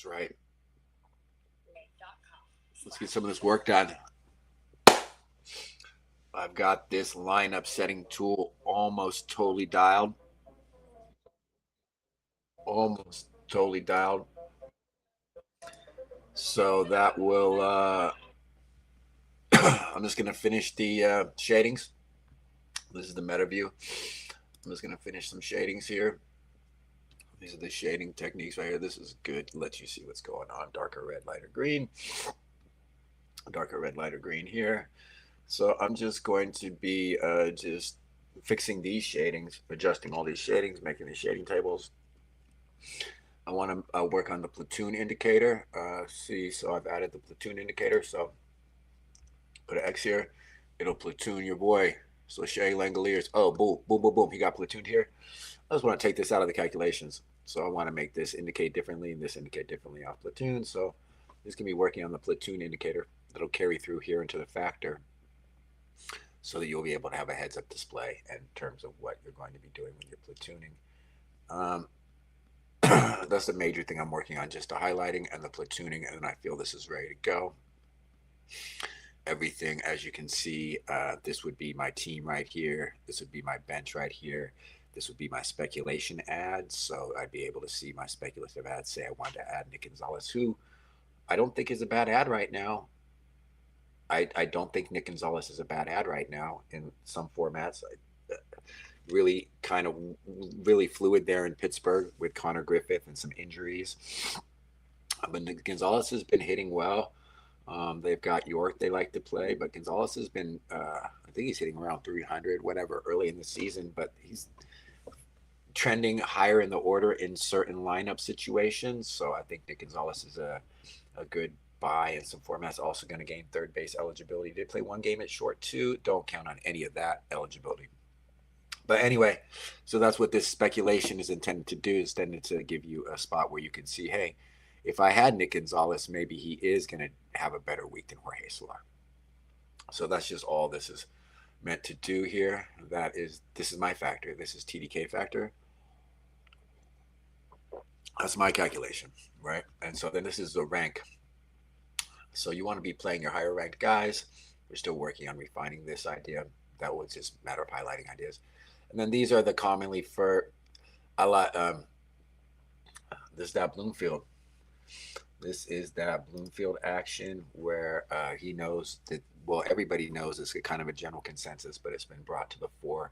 That's right. Let's get some of this work done. I've got this lineup setting tool almost totally dialed. Almost totally dialed. So that will, I'm just going to finish the shadings. This is the meta view. I'm just going to finish some shadings here. These are the shading techniques right here. This is good. Let you see what's going on. Darker red, lighter green. Darker red, lighter green here. So I'm just going to be just fixing these shadings, adjusting all these shadings, making these shading tables. I want to work on the platoon indicator. See, so I've added the platoon indicator. So put an X here. It'll platoon your boy. So Shay Langoliers. Oh, boom, boom, boom, boom. He got platooned here. I just want to take this out of the calculations. So I want to make this indicate differently and this indicate differently off platoon. So this can be working on the platoon indicator that'll carry through here into the factor so that you'll be able to have a heads-up display in terms of what you're going to be doing when you're platooning. That's the major thing I'm working on, just the highlighting and the platooning, and then I feel this is ready to go. Everything, as you can see, this would be my team right here. This would be my bench right here. This would be my speculation ads. So I'd be able to see my speculative ads. Say I wanted to add Nick Gonzalez, who I don't think is a bad ad right now. I don't think Nick Gonzalez is a bad ad right now in some formats. Really kind of really fluid there in Pittsburgh with Connor Griffith and some injuries. But Nick Gonzalez has been hitting well. They've got York they like to play, but Gonzalez has been, I think he's hitting around 300, whatever, early in the season, but he's trending higher in the order in certain lineup situations. So I think Nick Gonzalez is a good buy in some formats. Also going to gain third base eligibility. Did play one game at short too. Don't count on any of that eligibility. But anyway, so that's what this speculation is intended to do. Is intended to give you a spot where you can see, hey, if I had Nick Gonzalez, maybe he is going to have a better week than Jorge Solar. So that's just all this is meant to do here. This is my factor. This is TDK factor. That's my calculation, right? And so then this is the rank. So you want to be playing your higher ranked guys. We're still working on refining this idea. That was just a matter of highlighting ideas. And then these are the commonly for a lot. This is that Bloomfield. This is that Bloomfield action where he knows that, well, everybody knows it's kind of a general consensus, but it's been brought to the fore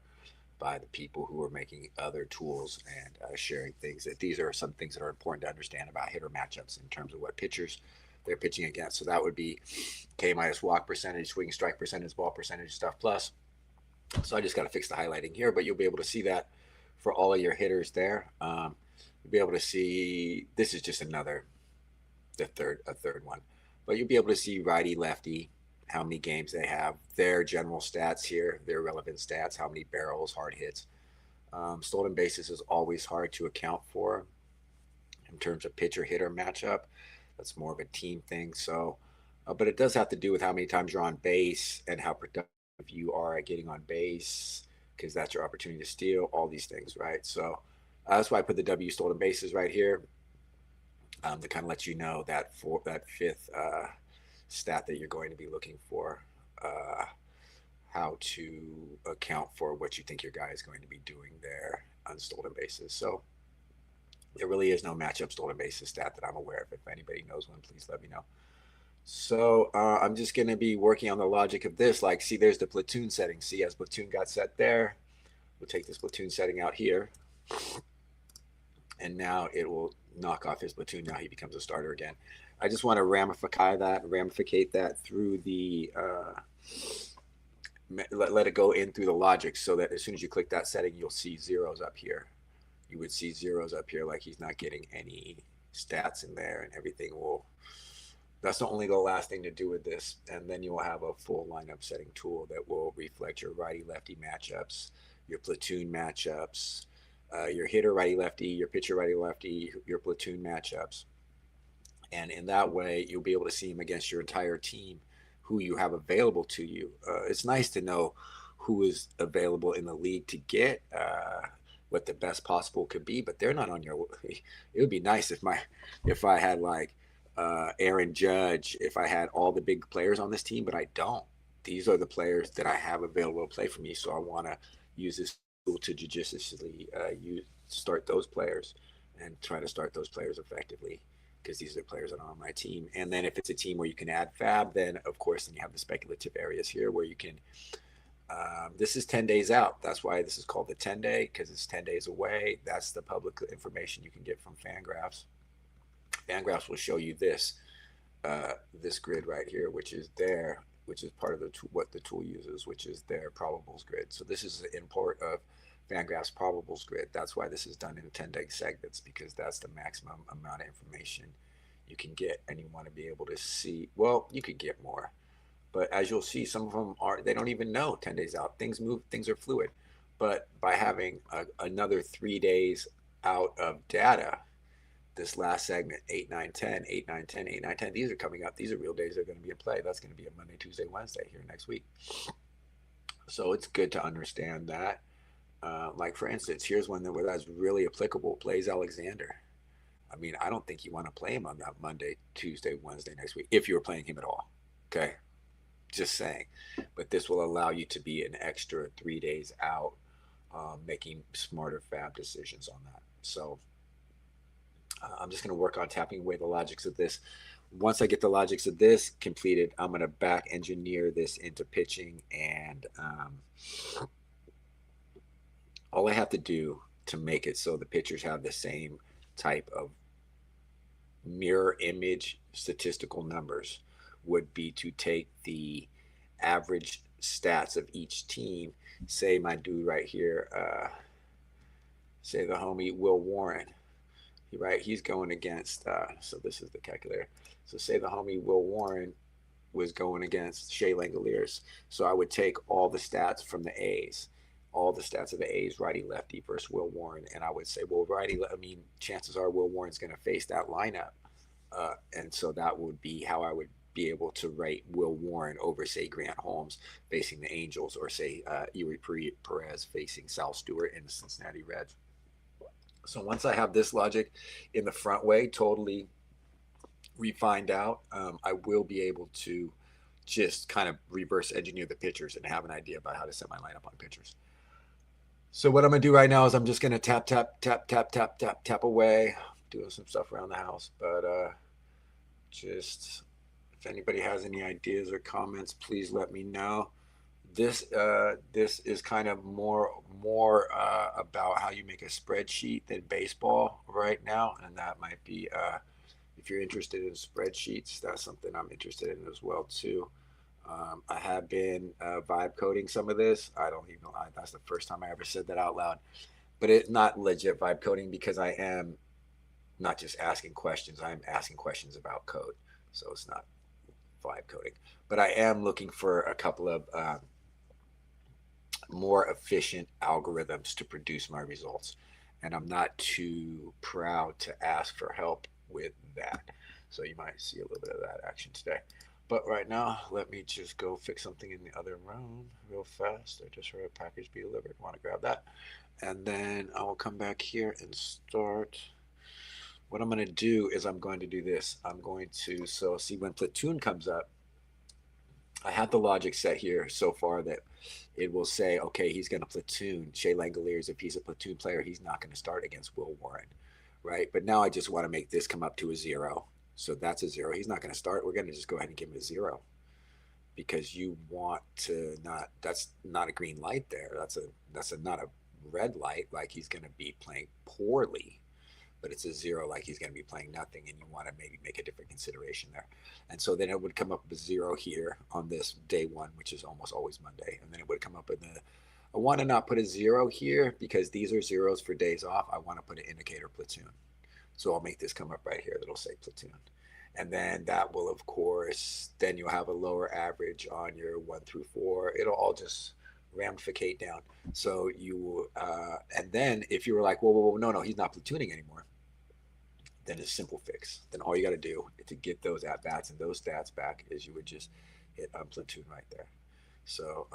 by the people who are making other tools and sharing things, that these are some things that are important to understand about hitter matchups in terms of what pitchers they're pitching against. So that would be K minus walk percentage, swing strike percentage, ball percentage stuff plus. So I just got to fix the highlighting here, but you'll be able to see that for all of your hitters there. You'll be able to see, this is just a third one, but you'll be able to see righty, lefty, how many games they have, their general stats here, their relevant stats, how many barrels, hard hits. Stolen bases is always hard to account for in terms of pitcher hitter matchup. That's more of a team thing. So, but it does have to do with how many times you're on base and how productive you are at getting on base, because that's your opportunity to steal, all these things, right? So that's why I put the W stolen bases right here, to kind of let you know that for that fifth stat that you're going to be looking for, how to account for what you think your guy is going to be doing there on stolen bases. So there really is no matchup stolen bases stat that I'm aware of. If anybody knows one, please let me know. So I'm just going to be working on the logic of this. Like, see, there's the platoon setting. See, as platoon got set there, we'll take this platoon setting out here. And now it will knock off his platoon. Now he becomes a starter again. I just want to ramify that through the, let it go in through the logic, so that as soon as you click that setting, you'll see zeros up here. You would see zeros up here, like he's not getting any stats in there, and everything will, that's only the last thing to do with this. And then you'll have a full lineup setting tool that will reflect your righty-lefty matchups, your platoon matchups, your hitter righty-lefty, your pitcher righty-lefty, your platoon matchups. And in that way, you'll be able to see him against your entire team, who you have available to you. It's nice to know who is available in the league to get. what the best possible could be, but they're not on your. It would be nice if I had like Aaron Judge, if I had all the big players on this team, but I don't. These are the players that I have available to play for me, so I want to use this tool to judiciously start those players and try to start those players effectively because these are the players that are on my team. And then if it's a team where you can add fab, then of course then you have the speculative areas here where you can. This is 10 days out. That's why this is called the 10 day, because it's 10 days away. That's the public information you can get from Fangraphs. Fangraphs will show you this grid right here, which is part of the tool, what the tool uses, which is their probables grid. So this is an import of Fangraphs probables grid. That's why this is done in 10-day segments, because that's the maximum amount of information you can get, and you want to be able to see. Well, you could get more, but as you'll see, some of them they don't even know 10 days out. Things move, things are fluid. But by having another 3 days out of data, this last segment, 8, 9, 10, 8, 9, 10, 8, 9, 10, these are coming up. These are real days that are going to be in play. That's going to be a Monday, Tuesday, Wednesday here next week. So it's good to understand that. Like, for instance, here's one where that's really applicable. Blaze Alexander. I mean, I don't think you want to play him on that Monday, Tuesday, Wednesday next week, if you were playing him at all. Okay? Just saying. But this will allow you to be an extra 3 days out, making smarter fab decisions on that. So I'm just going to work on tapping away the logics of this. Once I get the logics of this completed, I'm going to back engineer this into pitching, and all I have to do to make it so the pitchers have the same type of mirror image statistical numbers would be to take the average stats of each team. Say my dude right here, say the homie Will Warren, right? He's going against, so this is the calculator. So say the homie Will Warren was going against Shea Langoliers. So I would take all the stats from the A's, all the stats of the A's, righty lefty versus Will Warren, and I would say, well, righty, I mean, chances are Will Warren's going to face that lineup. And so that would be how I would be able to rate Will Warren over, say, Grant Holmes facing the Angels, or say Eury Perez facing Sal Stewart in the Cincinnati Reds. So once I have this logic in the front way totally refined out, I will be able to just kind of reverse engineer the pitchers and have an idea about how to set my lineup on pitchers. So what I'm going to do right now is I'm just going to tap away, doing some stuff around the house. But just if anybody has any ideas or comments, please let me know. This is kind of more about how you make a spreadsheet than baseball right now, and that might be if you're interested in spreadsheets, that's something I'm interested in as well too. I have been vibe coding some of this. I don't even know. That's the first time I ever said that out loud, but it's not legit vibe coding, because I am not just asking questions. I'm asking questions about code, so it's not vibe coding. But I am looking for a couple of more efficient algorithms to produce my results, and I'm not too proud to ask for help with that. So you might see a little bit of that action today. But right now, let me just go fix something in the other room real fast. I just heard a package be delivered. Want to grab that, and then I will come back here and start. What I'm going to do is I'm going to do this. I'm going to, so see, when platoon comes up, I have the logic set here so far that it will say, okay, he's going to platoon Shea Langoliers. If he's a platoon player, he's not going to start against Will Warren, right? But now I just want to make this come up to a 0. So that's a 0. He's not going to start. We're going to just go ahead and give him a 0, because you want to not, that's not a green light there. That's not a red light, like he's going to be playing poorly, but it's a 0 like he's going to be playing nothing, and you want to maybe make a different consideration there. And so then it would come up with a 0 here on this day 1, which is almost always Monday. And then it would come up with I want to not put a 0 here, because these are 0s for days off. I want to put an indicator platoon. So I'll make this come up right here that'll say platoon. And then that will, of course, then you'll have a lower average on your 1 through 4. It'll all just ramificate down. So you, and then if you were like, whoa, no, he's not platooning anymore, then it's a simple fix. Then all you got to do to get those at bats and those stats back is you would just hit platoon right there. So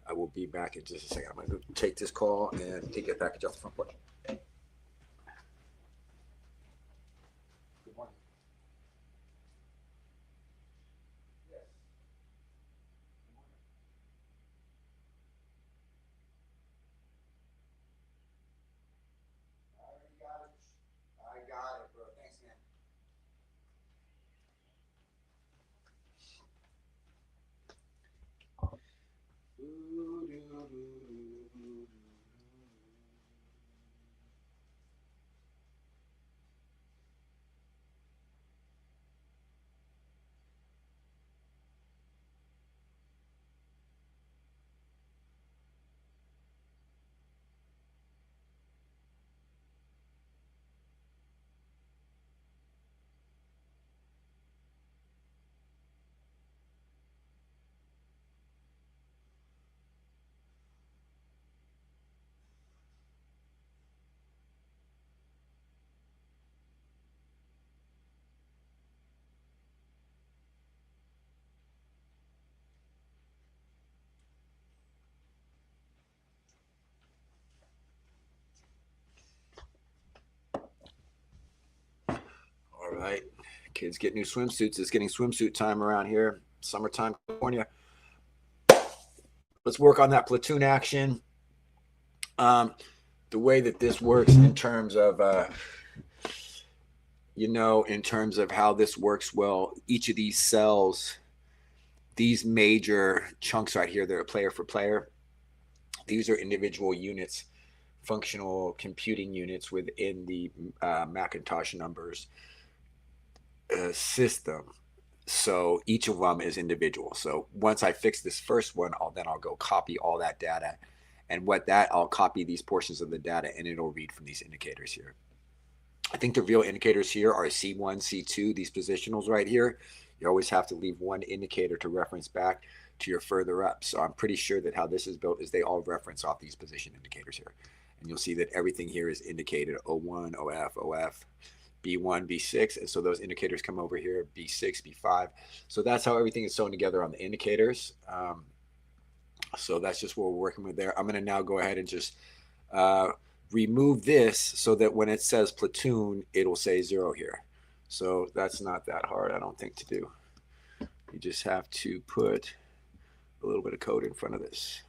I will be back in just a second. I'm going to take this call and take that package off the front porch. Good morning. Yes. Good morning. I already got it. I got it, bro. Thanks, man. All right. Kids get new swimsuits. It's getting swimsuit time around here. Summertime, California. Let's work on that platoon action. The way that this works in terms of, in terms of how this works, well, each of these cells, these major chunks right here, they're player for player. These are individual units, functional computing units within the Macintosh numbers system. So each of them is individual. So once I fix this first one, I'll go copy all that data. And I'll copy these portions of the data and it'll read from these indicators here. I think the real indicators here are C1, C2, these positionals right here. You always have to leave one indicator to reference back to your further up. So I'm pretty sure that how this is built is they all reference off these position indicators here. And you'll see that everything here is indicated O1, OF, OF, B1, B6. And so those indicators come over here, B6, B5. So that's how everything is sewn together on the indicators. So that's just what we're working with there. I'm going to now go ahead and just remove this so that when it says platoon, it'll say 0 here. So that's not that hard, I don't think, to do. You just have to put a little bit of code in front of this.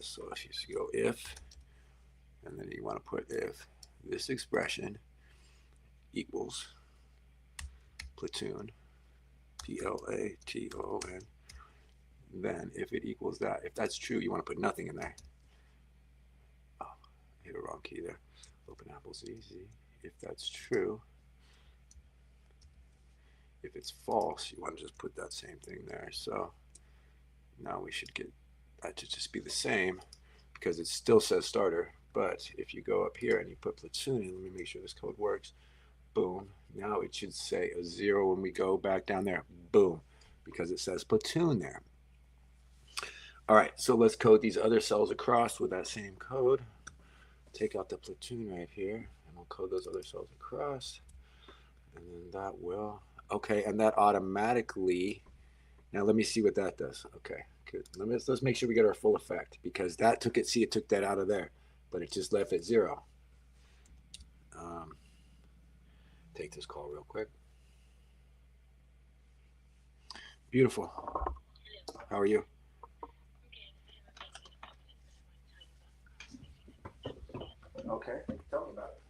So if you go if, and then you want to put if this expression equals platoon, P-L-A-T-O-N, then if it equals that, if that's true, you want to put nothing in there. Oh, I hit a wrong key there. Open apples easy. If that's true, if it's false, you want to just put that same thing there. So now we should get that to just be the same because it still says starter. But if you go up here and you put platoon in, let me make sure this code works. Boom. Now it should say a 0 when we go back down there. Boom. Because it says platoon there. All right, so let's code these other cells across with that same code. Take out the platoon right here, and we'll code those other cells across. And then that will, okay, and that automatically, now let me see what that does. Okay, good. Let's make sure we get our full effect because that took it, see, it took that out of there, but it just left it 0. Take this call real quick. Beautiful. How are you? Okay, tell me about it.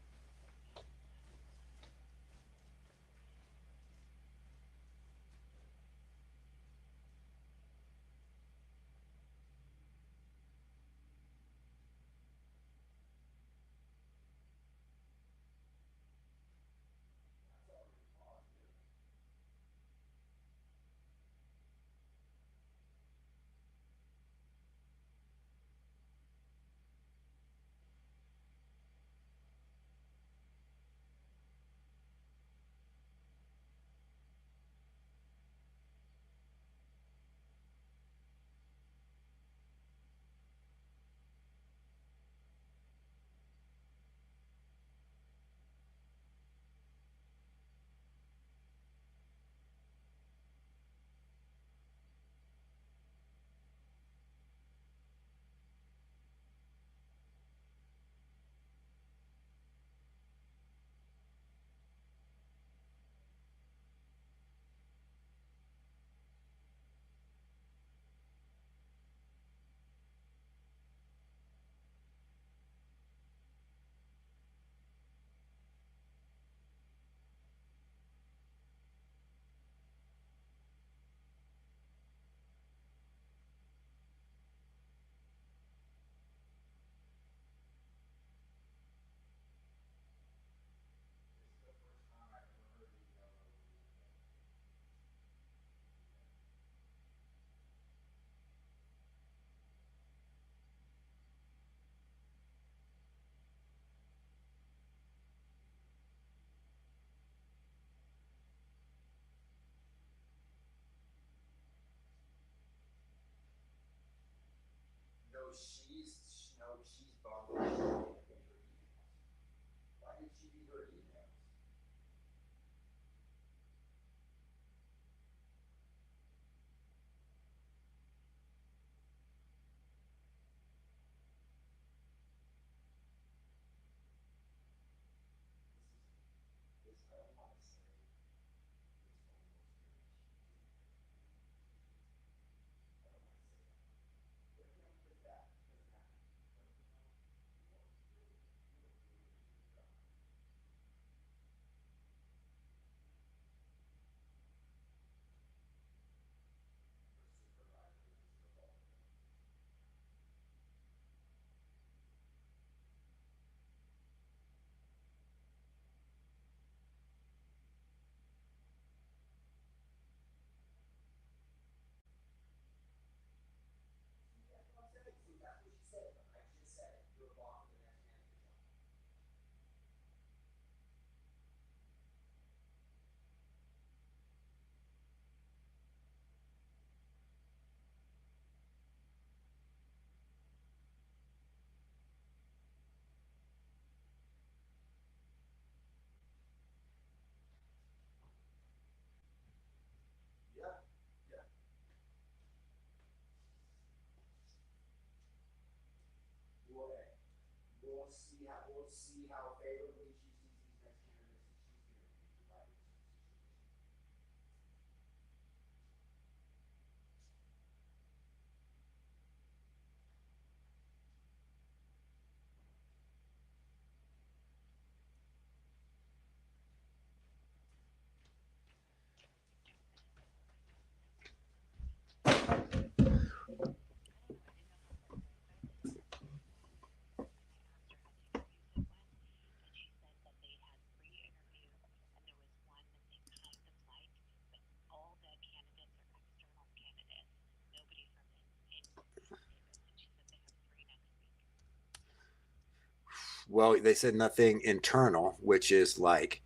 Well, they said nothing internal, which is like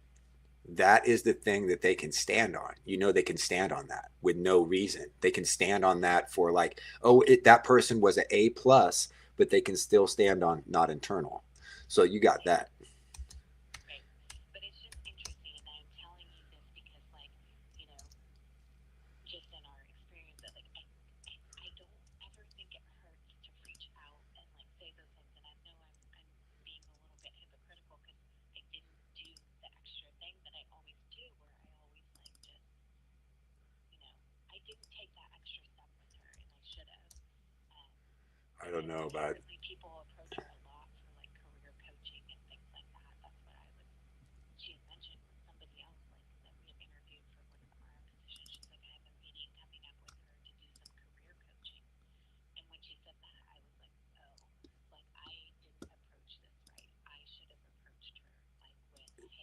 that is the thing that they can stand on. You know, they can stand on that with no reason. They can stand on that for like, oh, that person was an A plus, but they can still stand on not internal. So you got that. I don't know about.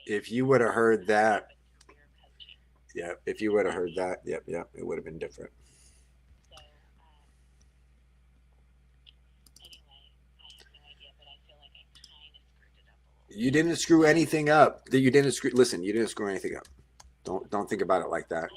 If you would have heard that, yeah, if you would have heard that, yep, yep, it would have been different. You didn't screw anything up. You didn't screw. Listen, you didn't screw anything up. Don't think about it like that.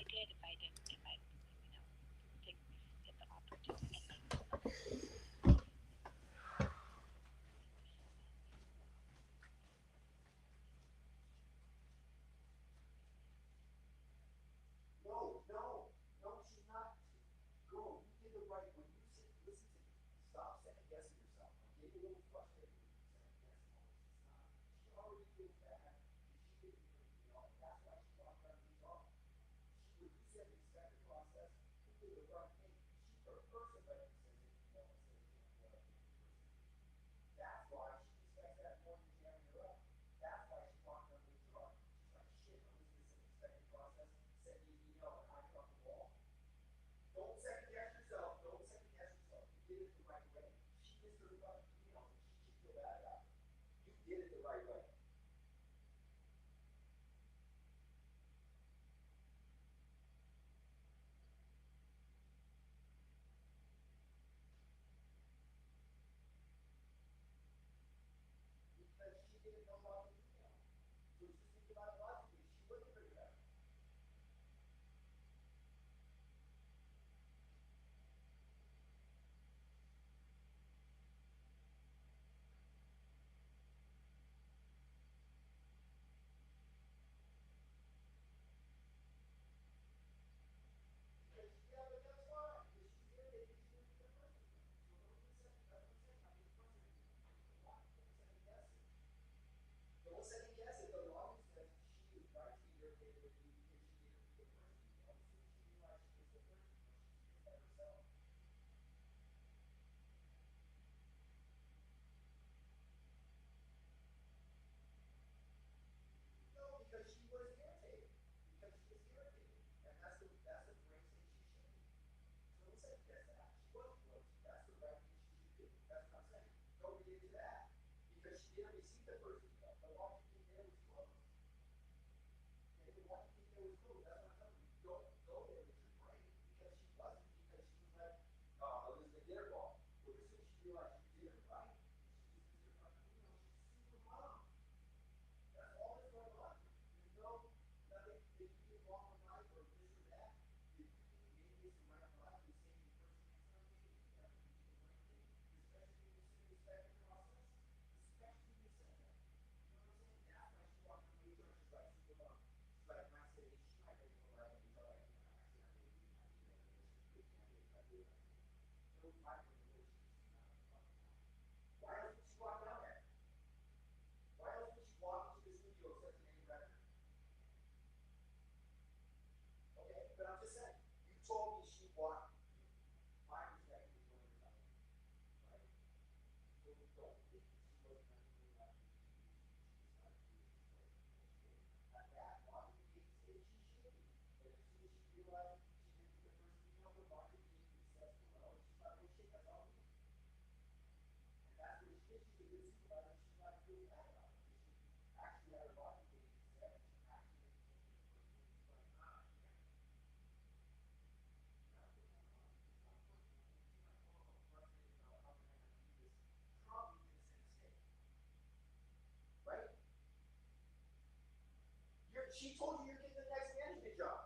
She told you you're getting the next management job.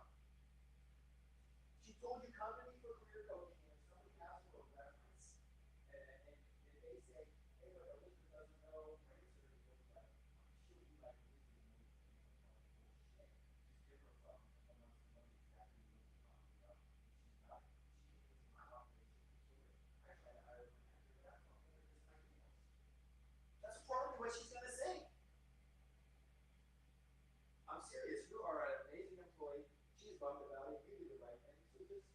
She told you come to me for career coaching, and somebody asks for a reference, and they say, hey, but Elizabeth doesn't know brain surgery. Like, she'll be like, bullshit. She's different from amongst the money exactly what you're talking about. She's not. She is my operation. I try to hire her after that. That's probably what she's gonna say. I'm serious. You are an amazing employee. She's bummed about it. You do the right thing. So just,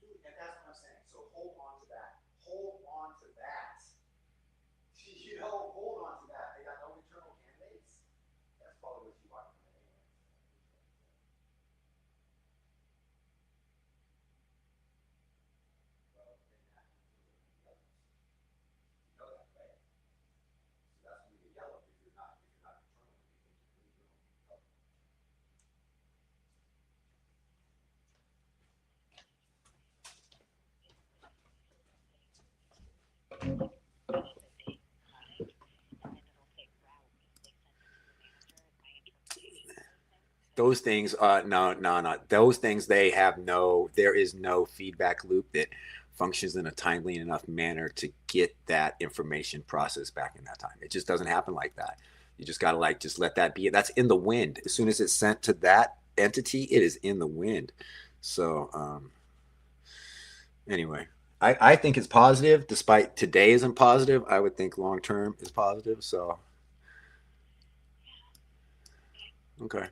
dude, and that's what I'm saying. So hold on to that. Hold on to that. You know, hold on to that. They got no internal candidates. That's probably what you want from it anyway. Well, then that, you know that, right? So that's when you get yellow if you're not internal. You think you're really doing. Those things, no. Those things, they have no, there is no feedback loop that functions in a timely enough manner to get that information processed back in that time. It just doesn't happen like that. You just got to like, just let that be. That's in the wind. As soon as it's sent to that entity, it is in the wind. So, anyway, I think it's positive, despite today isn't positive. I would think long term is positive. So, okay.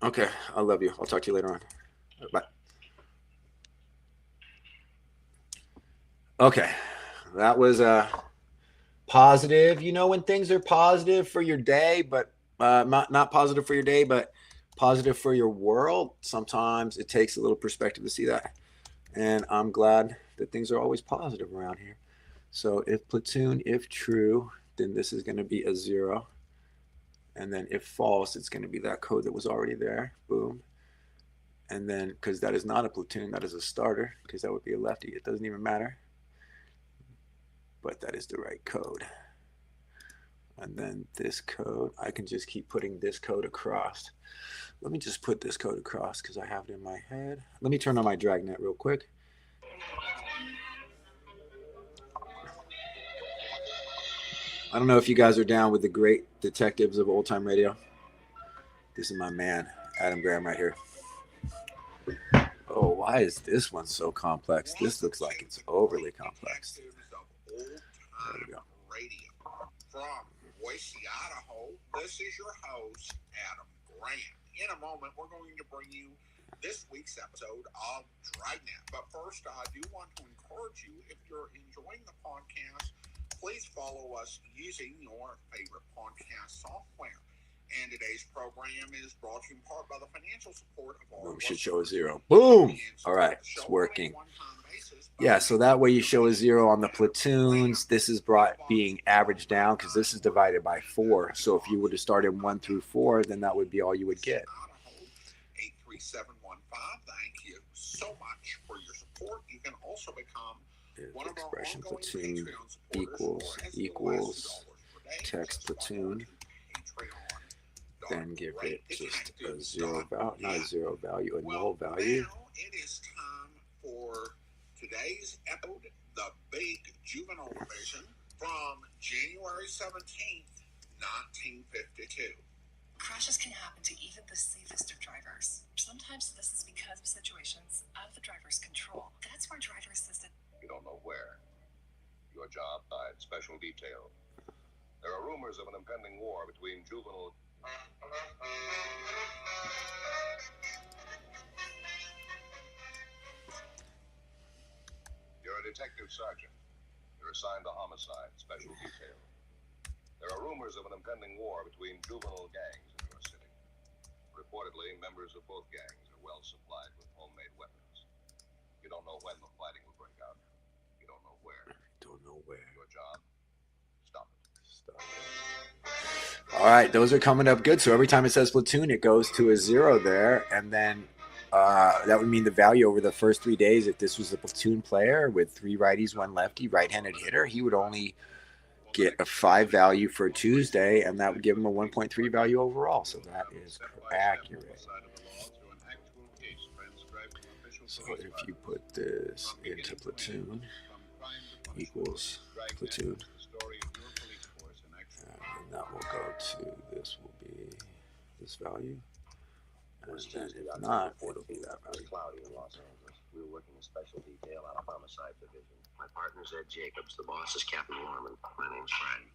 Okay. I love you. I'll talk to you later on. Bye. Okay. That was positive. You know, when things are positive for your day, but not positive for your day, but positive for your world, sometimes it takes a little perspective to see that. And I'm glad that things are always positive around here. So if platoon, if true, then this is going to be a 0. And then if false, it's going to be that code that was already there. Boom. And then, because that is not a platoon, that is a starter, because that would be a lefty. It doesn't even matter. But that is the right code. And then this code, I can just keep putting this code across. Let me just put this code across because I have it in my head. Let me turn on my dragnet real quick. I don't know if you guys are down with the great detectives of old time radio. This is my man, Adam Graham, right here. Oh, why is this one so complex? This looks like it's overly complex. There we go. From Boise, Idaho, this is your host, Adam Grant. In a moment, we're going to bring you this week's episode of Dragnet. But first, I do want to encourage you, if you're enjoying the podcast, please follow us using your favorite podcast software. And today's program is brought to you in part by the financial support of all. Boom, should show a 0. Boom! All right, it's working. Yeah, so that way you show a 0 on the platoons. This is being averaged down because this is divided by 4. So if you were to start in 1 through 4, then that would be all you would get. 83715. Thank you so much for your support. You can also become one of our expression ongoing platoon Patreon equals text platoon. Then give it just a 0 value, not a 0 value, a null value. Now it is time for today's episode, the big juvenile revision from January 17th, 1952. Crashes can happen to even the safest of drivers. Sometimes this is because of situations out of the driver's control. That's where driver assisted. You don't know where. Your job died special detail. There are rumors of an impending war between juvenile. You're a detective sergeant. You're assigned to homicide, special detail. There are rumors of an impending war between juvenile gangs in your city. Reportedly, members of both gangs are well supplied with homemade weapons. You don't know when the fighting will break out. You don't know where. Don't know where. Your job, stop it. Stop it. All right, those are coming up good. So every time it says platoon, it goes to a 0 there, and then that would mean the value over the first 3 days. If this was a platoon player with 3 righties, 1 lefty, right-handed hitter, he would only get a 5 value for Tuesday, and that would give him a 1.3 value overall. So that is accurate. So if you put this into platoon equals platoon, and that will go to, this will be this value. And then if not, it'll be that value. Cloudy in Los Angeles. We were working a special detail out of homicide division. My partner's Ed Jacobs. The boss is Captain Lorman. My name's Frank.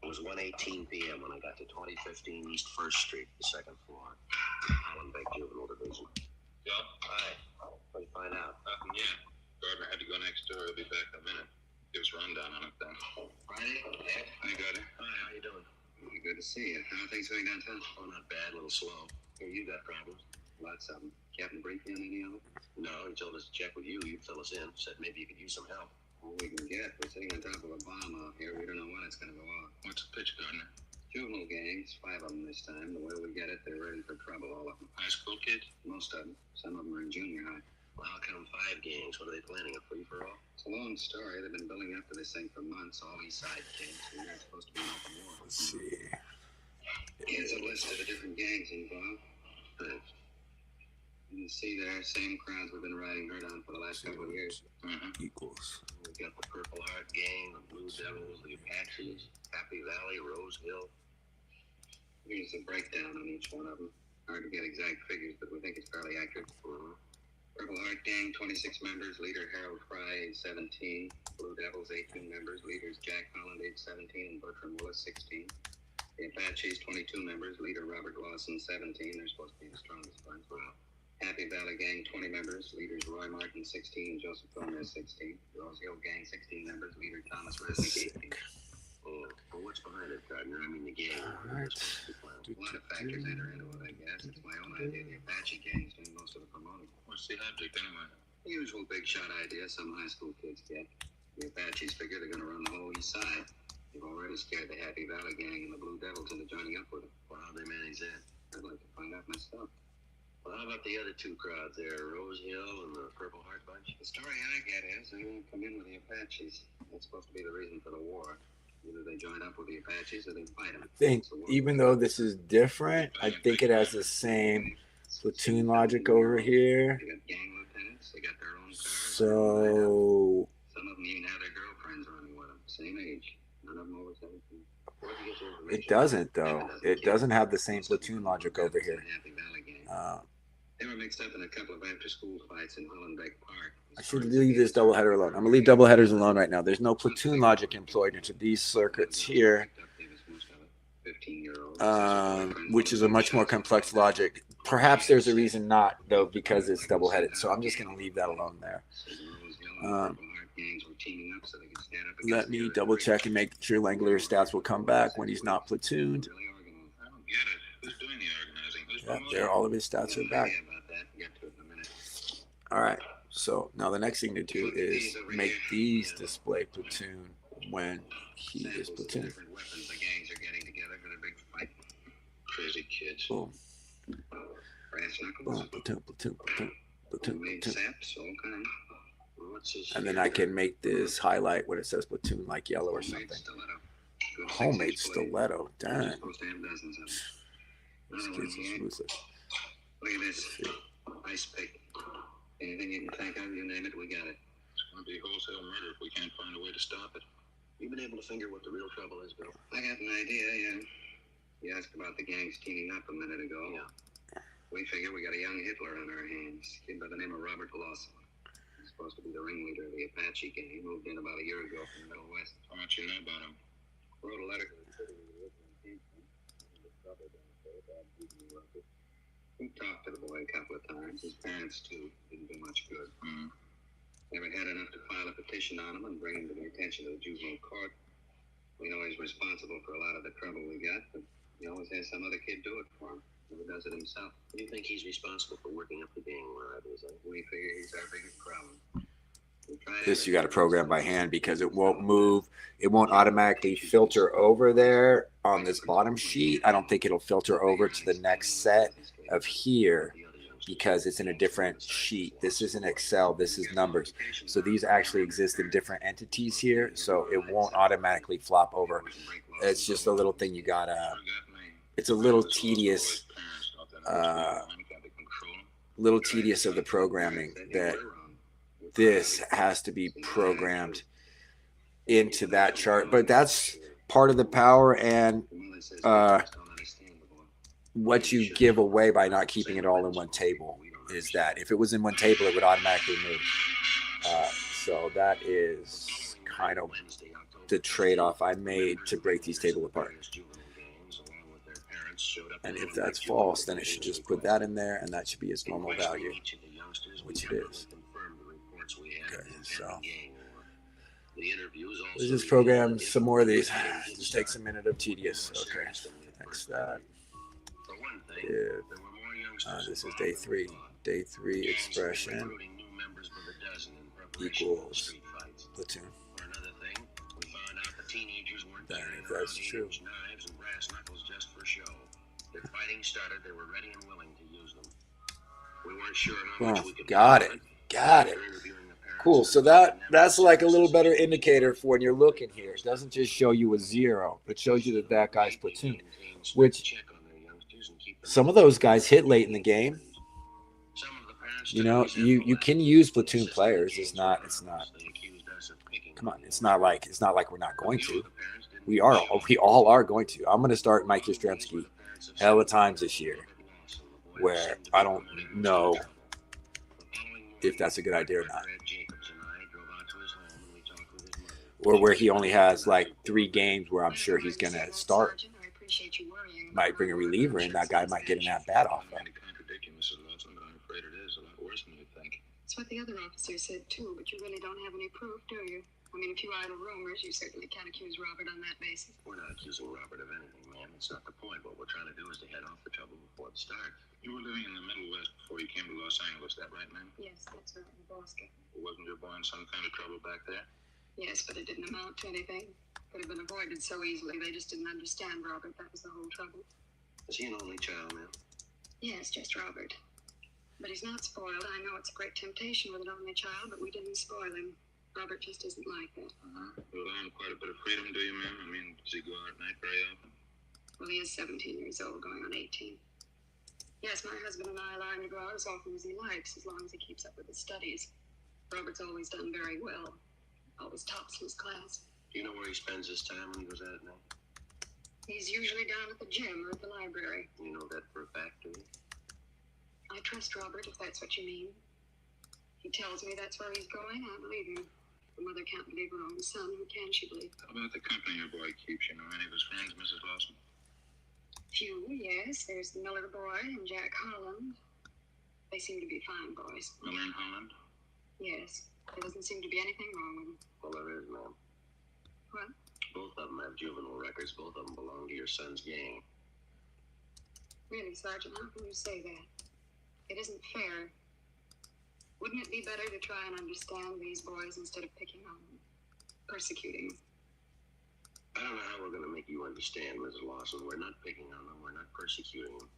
It was 1:18 p.m. when I got to 2015 East 1st Street, the 2nd floor. Hollenbeck Juvenile Division. Yeah? Hi. What did you find out? Nothing yet. Gardner had to go next door. He'll be back in a minute. Give us a rundown on it then. Friday? Ed? I got it. Hi, how you doing? Really good to see you. How are things going downtown? Oh, not bad. A little slow. Here, you got problems? Lots of them. Captain Brinkman on any of them? No, he told us to check with you. You fill us in. Said maybe you could use some help. All we can get. We're sitting on top of a bomb out here. We don't know when it's going to go off. What's the pitch, Gardner? Juvenile gangs, 5 of them this time. The way we get it, they're ready for trouble, all of them. High school kids? Most of them. Some of them are in junior high. Well, how come 5 gangs? What are they planning? A free-for-all? It's a long story. They've been building up to this thing for months. All East Side kids. We're not supposed to be an open war. Let's see. Here's a list of the different gangs involved. Thanks. You see there, same crowds we've been riding herd on for the last couple of years. Equals. We've got the Purple Heart Gang, the Blue Devils, the Apaches, Happy Valley, Rose Hill. Here's a breakdown on each one of them. Hard to get exact figures, but we think it's fairly accurate. Purple Heart Gang, 26 members. Leader Harold Fry, age 17. Blue Devils, 18 members. Leaders Jack Holland, age 17, and Bertram Willis, 16. The Apaches, 22 members. Leader Robert Lawson, 17. They're supposed to be the strongest bunch. Happy Valley Gang, 20 members. Leaders Roy Martin, 16. Joseph Gomez, 16. Rose Hill Gang, 16 members. Leader Thomas Resnick, 18. Well, what's behind it, Gardner? I mean, the gang. All right. A lot of factors enter into it, I guess. It's my own idea. The Apache gang's doing most of the promoting. What's the object anyway? The usual big shot idea some high school kids get. The Apaches figure they're going to run the whole east side. They've already scared the Happy Valley Gang and the Blue Devils into joining up with them. Well, how'd they manage that? I'd like to find out myself. Well, how about the other 2 crowds there, Rose Hill and the Purple Heart bunch? The story I get is they won't come in with the Apaches. That's supposed to be the reason for the war. Either they join up with the Apaches or they fight them. I think even though this is different, I think it has the same platoon logic over here. They got gang lieutenants. They got their own cars. So Some of them even have their girlfriends running with them. Same age. None of them over 17. Where'd you get your information? it doesn't though. It doesn't have the same platoon logic over here. Happy Valley Gang. They were mixed up in a couple of after-school fights in Hollenbeck Park. I should leave this doubleheader alone. I'm gonna leave doubleheaders alone right now. There's no platoon logic employed into these circuits here, which is a much more complex logic. Perhaps there's a reason not though, because it's doubleheaded. So I'm just gonna leave that alone there. Let me double check and make sure Langler's stats will come back when he's not platooned. I don't get it. Who's doing the organizing? Who's Yeah, promoting? there, all of his stats are back. Get to it in a minute. All right. So now the next thing to do is make these display platoon when he is platoon. Different weapons the gangs are getting together for the big fight. Crazy kids. Boom, Brass boom, knuckles. platoon, platoon, platoon, platoon, Made platoon. saps, all kind. What's this? And then I can make this highlight when it says platoon like yellow or Homemade something. stiletto. Good Homemade 6-inch blade. stiletto. You're Dang. supposed to have dozens of them. This Another one kid's here. ruthless. Look at this. Ice pick. Anything you can think of, you name it, we got it. It's going to be wholesale murder if we can't find a way to stop it. You been able to figure what the real trouble is, Bill? I got an idea, yeah. You asked about the gangs teaming up a minute ago. Yeah. We figure we got a young Hitler on our hands, a kid by the name of Robert Lawson. He's supposed to be the ringleader of the Apache gang. He moved in about a year ago from the Middle West. How much you know about him? Wrote a letter to the city he lived in Kingston. He talked to the boy a couple of times. His parents, too, didn't do much good. Mm. Never had enough to file a petition on him and bring him to the attention of the juvenile court. We know he's responsible for a lot of the trouble we got, but he always has some other kid do it for him. Never does it himself. Do you think he's responsible for working up the gang rivalries? We figure he's our biggest problem. This you got to program by hand because it won't move. It won't automatically filter over there on this bottom sheet. I don't think it'll filter over to the next set of here because it's in a different sheet. This isn't Excel. This is numbers. So these actually exist in different entities here. So it won't automatically flop over. It's just a little thing you got to, it's a little tedious, of the programming that this has to be programmed into that chart. But that's part of the power and what you give away by not keeping it all in one table is that if it was in one table, it would automatically move. So that is kind of the trade-off I made to break these tables apart. And if that's false, then it should just put that in there, and that should be its normal value, which it is. Okay, so let's just program some more of these. Just takes a minute of tedious. Okay, next that. This is day 3. Day 3 expression equals platoon. Then if that's true. If fighting started, they were ready and willing to use them. We weren't sure how much we could got it. Got it. Cool. So that's like a little better indicator for when you're looking here. It doesn't just show you a 0. It shows you that that guy's platoon, which some of those guys hit late in the game. You know, you can use platoon players. It's not. Come on. It's not like we're not going to. We all are going to. I'm going to start Mike Yastrzemski hell of times this year where I don't know if that's a good idea or not. Or where he only has like 3 games where I'm sure he's going to start. Might bring a reliever in. That guy might get an at-bat off that. That's what the other officer said too, but you really don't have any proof, do you? I mean, if you idle rumors, you certainly can't accuse Robert on that basis. We're not accusing Robert of anything, ma'am. It's not the point. What we're trying to do is to head off the trouble before it starts. You were living in the Middle West before you came to Los Angeles, that right, ma'am? Yes, that's right, Nebraska. Wasn't your boy in some kind of trouble back there? Yes, but it didn't amount to anything. Could have been avoided so easily. They just didn't understand Robert. That was the whole trouble. Is he an only child, ma'am? Yes, just Robert. But he's not spoiled. I know it's a great temptation with an only child, but we didn't spoil him. Robert just isn't like that. You allow him quite a bit of freedom, do you, ma'am? I mean, does he go out at night very often? Well, he is 17 years old, going on 18. Yes, my husband and I allow him to go out as often as he likes, as long as he keeps up with his studies. Robert's always done very well. Always tops his class. Do you know where he spends his time when he goes out at night? He's usually down at the gym or at the library. You know that for a fact, do you? I trust Robert, if that's what you mean. He tells me that's where he's going. I believe him. The mother can't believe her own son. Who can she believe? How about the company your boy keeps? You know any of his friends, Mrs. Lawson? Few, yes. There's the Miller boy and Jack Holland. They seem to be fine boys. Miller and Holland? Yes. There doesn't seem to be anything wrong with them. Well, there is, ma'am. What? Both of them have juvenile records. Both of them belong to your son's gang. Really, Sergeant, how can you say that? It isn't fair. Wouldn't it be better to try and understand these boys instead of picking on them, persecuting them? I don't know how we're going to make you understand, Mrs. Lawson. We're not picking on them. We're not persecuting them.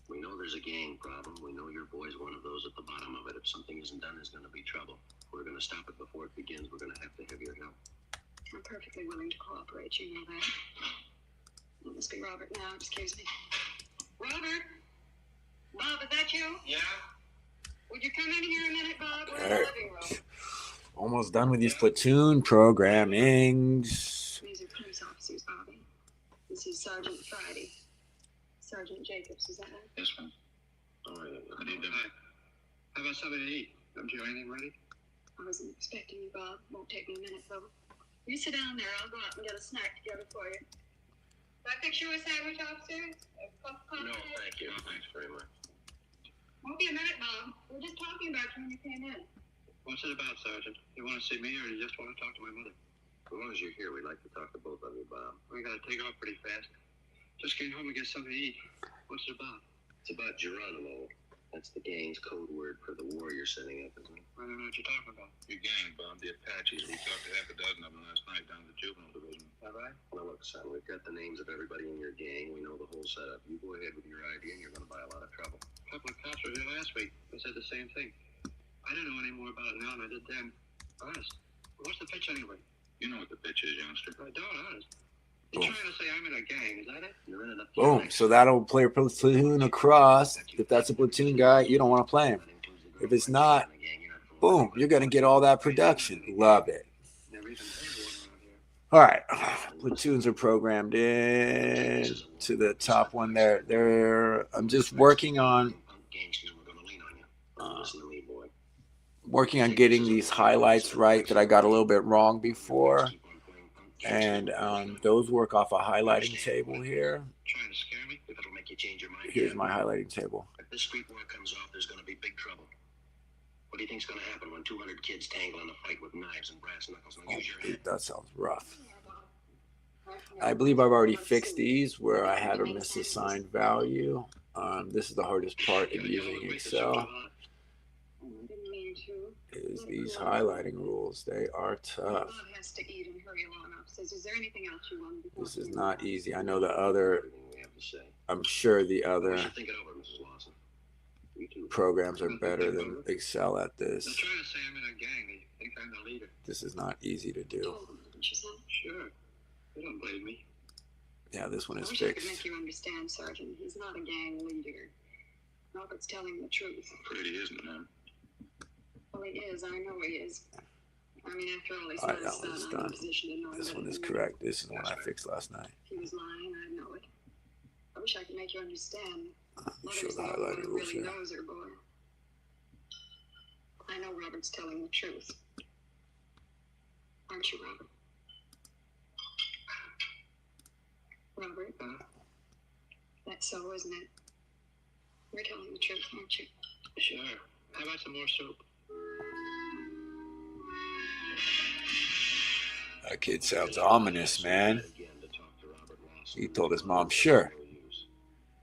We know there's a gang problem. We know your boy's one of those at the bottom of it. If something isn't done, there's going to be trouble. We're going to stop it before it begins. We're going to have your help. I'm perfectly willing to cooperate. You know that. It must be Robert now. Excuse me. Robert? Bob, is that you? Yeah? Would you come in here a minute, Bob? We're in All the right. living room. Almost done with these platoon programmings. These are police officers, Bobby. This is Sergeant Friday. Sergeant Jacobs, is that it? Yes, ma'am. All right. Good evening. Hi. How about something to eat? Haven't you anything ready? I wasn't expecting you, Bob. Won't take me a minute, though. You sit down there. I'll go out and get a snack together for you. Can I fix you a sandwich upstairs? No, thank you. No, thanks very much. Won't be a minute, Bob. We were just talking about you when you came in. What's it about, Sergeant? You want to see me or you just want to talk to my mother? As long as you're here, we'd like to talk to both of you, Bob. We got to take off pretty fast. Just came home and get something to eat. What's it about? It's about Geronimo. That's the gang's code word for the war you're setting up, isn't it? I don't know what you're talking about. Your gang, Bob, the Apaches. We talked to half a dozen of them last night down at the juvenile division. All right. Well, look, son, we've got the names of everybody in your gang. We know the whole setup. You go ahead with your idea and you're going to buy a lot of trouble. A couple of cops were here last week. They said the same thing. I don't know any more about it now than I did then. Honest. What's the pitch anyway? You know what the pitch is, youngster. I don't, honest. You're trying to say I'm in a gang, is that it? You're in enough. Boom. So that'll play a platoon across. If that's a platoon guy, you don't want to play him. If it's not, boom, you're going to get all that production. Love it. Never even heard one around here. All right. Platoons are programmed in to the top one there. I'm just working on getting these highlights right that I got a little bit wrong before. And those work off a highlighting table here. Trying to scare me? If it'll make you change your mind. Here's my highlighting table. If this street war comes off, there's going to be big trouble. What do you think's going to happen when 200 kids tangle in a fight with knives and brass knuckles? Now, use your head. That sounds rough. I believe I've already fixed these where I had a misassigned value. This is the hardest part of using Excel. Is these highlighting rules. They are tough. Bob has to eat and hurry along upstairs. Is there anything else you want before? This is not easy. I know the other, Everything we have to say. I'm sure the I other should think it over, Mrs. Lawson. You too. programs are better than Excel at They're this. trying to say I'm in a gang. They think I'm the leader. This is not easy to do. Told them, didn't you, son? Sure. They don't blame me. Yeah, this one I is wish I could fixed. make you understand, Sergeant. He's not a gang leader. Robert's telling the truth. Afraid he isn't, man. Well, he is. I know he is. I mean, after all, he's All right, not that a one's son. I'm in a done. position to know This better one is than correct. This is one I fixed last night. If he was lying, I'd know it. I wish I could make you understand. Show Mother's the the only one highlighting who rules really here. knows her boy. I know Robert's telling the truth. Aren't you, Robert? Robert? That's so, isn't it? You're telling the truth, aren't you? Sure. How about some more soup? That kid sounds ominous, man. He told his mom, sure.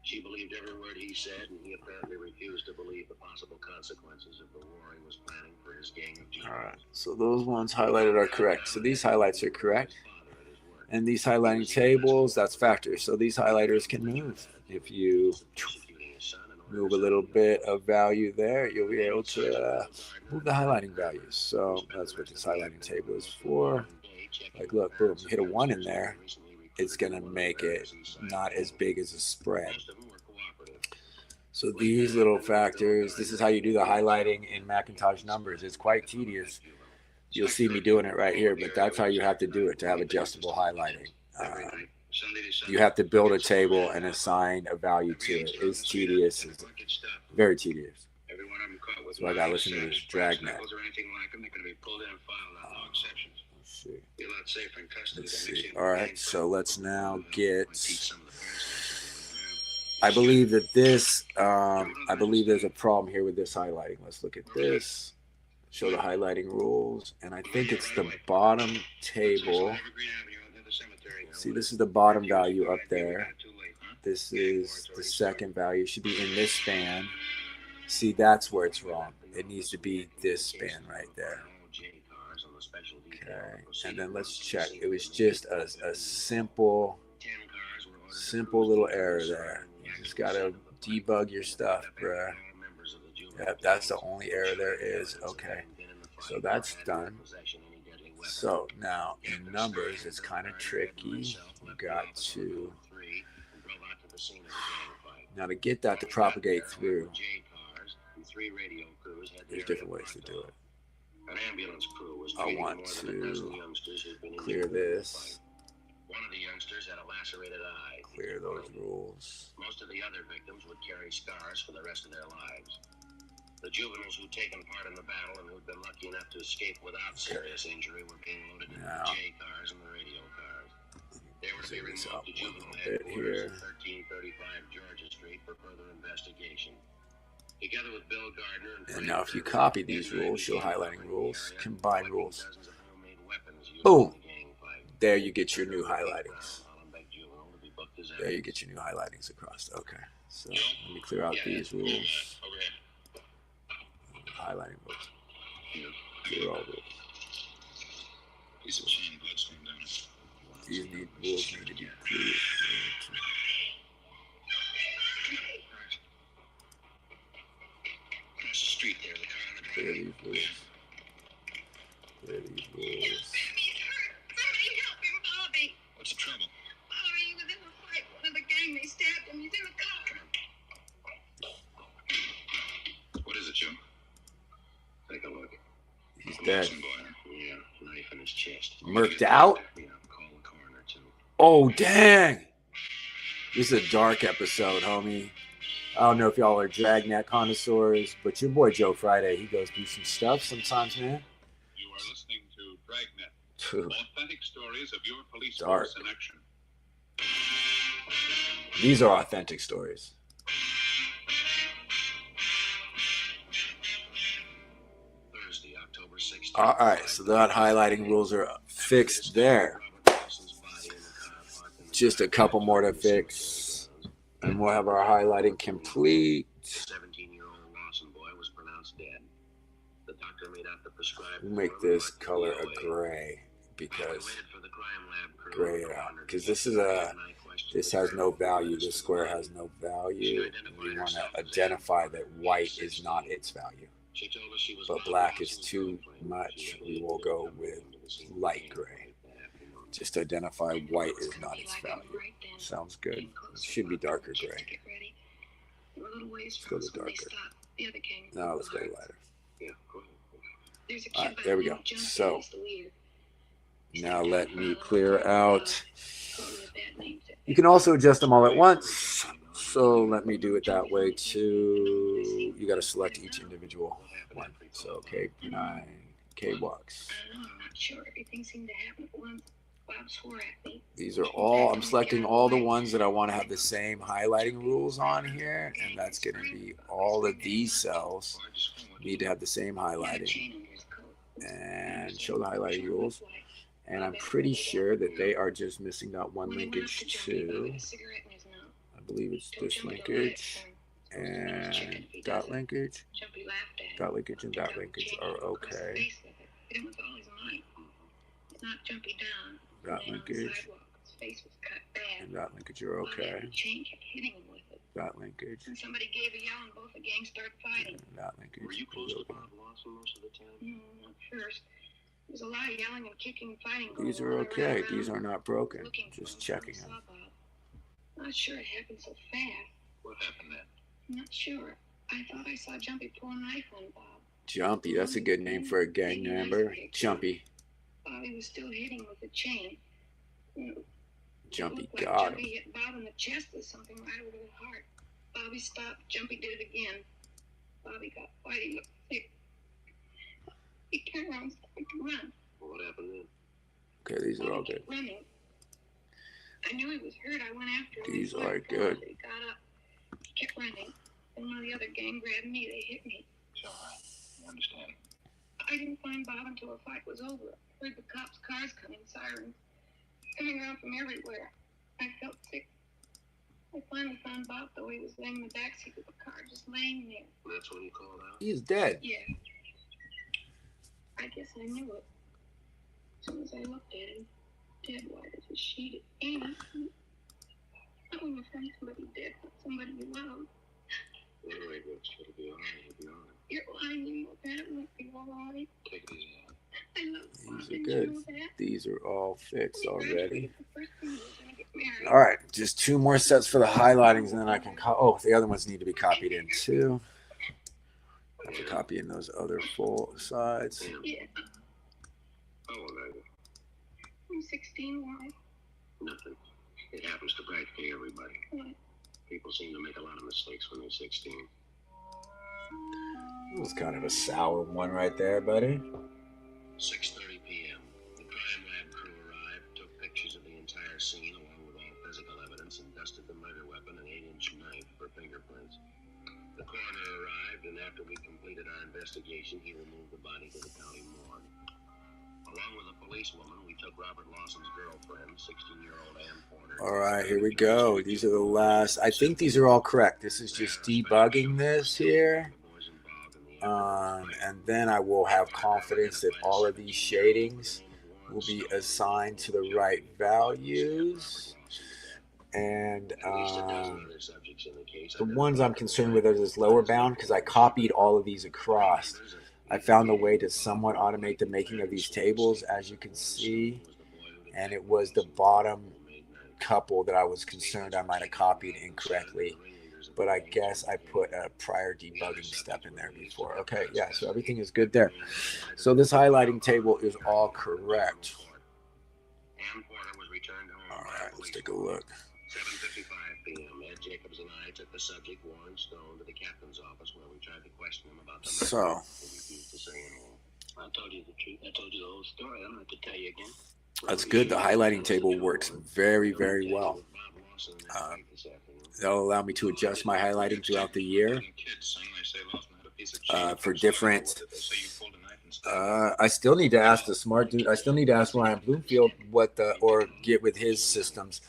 She believed every word he said, and he apparently refused to believe the possible consequences of the war he was planning for his gang of All right, so those ones highlighted are correct. So these highlights are correct. And these highlighting tables, that's factors. So these highlighters can move. If you move a little bit of value there, you'll be able to move the highlighting values. So that's what this highlighting table is for. Like, look, boom, you hit a 1 in there, it's going to make it not as big as a spread. So these little factors, this is how you do the highlighting in MACINTOSH numbers. It's quite tedious. You'll see me doing it right here, but that's how you have to do it to have adjustable highlighting. You have to build a table and assign a value to it. It's tedious. It's very tedious. So I gotta listen to this dragnet. Let's see. All right, so let's now get. I believe that this. I believe there's a problem here with this highlighting. Let's look at this. Show the highlighting rules, and I think it's the bottom table. See, this is the bottom value up there. This is the second value. It should be in this span. See, that's where it's wrong. It needs to be this span right there. Okay, and then let's check. It was just a simple little error there. You just gotta debug your stuff, bruh. Yep, that's the only error there is. Okay, so that's done. So now in numbers, it's kind of tricky. You got to now to get that to propagate through. There's different ways to do it. I want to clear this. One of the youngsters had a lacerated eye. clear those rules. Most of the other victims would carry scars for the rest of their lives. The juveniles who'd taken part in the battle and who'd been lucky enough to escape without serious injury were being loaded into the J cars and the radio cars. They were to be removed to juvenile headquarters at 1335 Georgia Street for further investigation. Together with Bill Gardner and now if you copy these rules, show highlighting rules, combine rules, boom, there you get your new highlightings. There you get your new highlightings across. Okay, so let me clear out these rules. Highlighting rules. Clear all rules. These rules need to be clear. Across the street there, the car on the Clear driveway. these rules. Clear these rules. Somebody help him, Bobby. What's the trouble? Bobby, he was in a fight. One of the gang, they stabbed him. He's in the car. What is it, Joe? Take a look. He's dead. Boy, huh? Yeah, knife in his chest. Murked out? Yeah, call the coroner too. Oh, dang. This is a dark episode, homie. I don't know if y'all are Dragnet connoisseurs, but your boy Joe Friday, he goes through some stuff sometimes, man. You are listening to Dragnet. Phew. Authentic stories of your police Dark. force in action. These are authentic stories. Thursday, October 16th. All right, so that highlighting rules are fixed there. Just a couple more to fix, and we'll have our highlighting complete. 17-year-old Lawson boy was pronounced dead. The doctor made out the prescribed. We'll make this color a gray because gray it out because this has no value. This square has no value, and we want to identify that white is not its value, but black is too much. We will go with light gray. Just identify white is not its value. Sounds good. It should be darker gray. Let's go to darker. No, let's go to lighter. All right, there we go. So now let me clear out. You can also adjust them all at once. So let me do it that way too. You got to select each individual one. So K9, K box. I'm not sure. Everything seemed to happen at once. Bob swore at me. These are all, I'm selecting all the ones that I want to have the same highlighting rules on here. And that's going to be all of these cells need to have the same highlighting. And show the highlighting rules. And I'm pretty sure that they are just missing that one linkage too. I believe it's this linkage and that linkage. That linkage and that linkage are okay. That linkage and that linkage are okay. That linkage And somebody gave a yell and both the gangs started fighting. and that linkage. Were you close to Bob Lawson most of the time? No, not first. There was a lot of yelling and kicking and fighting. These are okay. These are not broken. Just checking them. Not sure it happened so fast. What happened then? I'm not sure. I thought I saw Jumpy pull a knife on Bob. Jumpy, that's a good name for a gang member. Jumpy. Bobby was still hitting with the chain. You know, Jumpy it looked like got Jumpy him. hit Bob in the chest with something right over the heart. Bobby stopped. Jumpy did it again. Bobby got white. He looked sick. He turned around and started to run. Well, what happened then? Okay, these are all Bobby good. kept running. I knew he was hurt. I went after him. These I saw are him fall. good. He got up. He kept running. And one of the other gang grabbed me. They hit me. It's all right. I understand. I didn't find Bob until the fight was over. I heard the cops' cars coming, sirens coming around from everywhere. I felt sick. I finally found Bob, though. He was laying in the backseat of the car, just laying there. That's when you called out? He's dead. Yeah. I guess I knew it. As soon as I looked at him, dead white as a sheet of ink. Not when you find somebody dead, not somebody you love. Anyway, Butch, it'll be all right. It'll be all right. You're lying, you know that. It won't be all right. Take it easy, man. I love Bob. These are Didn't good. you know that? These are all fixed We already. graduated the first thing we were gonna get married. All right, just two more sets for the highlightings, and then I can. Oh, the other ones need to be copied in too. I have to copy in those other full sides. Yeah. How old are you? I'm 16, why? Nothing. It happens to practically everybody. People seem to make a lot of mistakes when they're 16. It was kind of a sour one right there, buddy. 6:30 p.m. The crime lab crew arrived, took pictures of the entire scene along with all physical evidence, and dusted the murder weapon, an 8-inch knife, for fingerprints. The coroner arrived, and after we completed our investigation, he removed the body to the county morgue. Along with a policewoman, we took Robert Lawson's girlfriend, 16-year-old Ann Porter. All right, here we go. These are the last. I think these are all correct. This is just debugging this here. And then I will have confidence that all of these shadings will be assigned to the right values. And the ones I'm concerned with are this lower bound, because I copied all of these across. I found a way to somewhat automate the making of these tables, as you can see, and it was the bottom couple that I was concerned I might have copied incorrectly, but I guess I put a prior debugging step in there before. Okay, yeah, so everything is good there. So this highlighting table is all correct. All right, let's take a look. 7:55 p.m. Ed Jacobs and I took the subject, Warren Stone, to the captain's office where we tried to question him about the murder. So, He refused to say anything. I told you the truth. I told you the whole story. I don't have to tell you again. that's good. The highlighting table works very, very well. That'll allow me to adjust my highlighting throughout the year for different. I still need to ask the smart dude. I still need to ask Ryan Bloomfield or get with his systems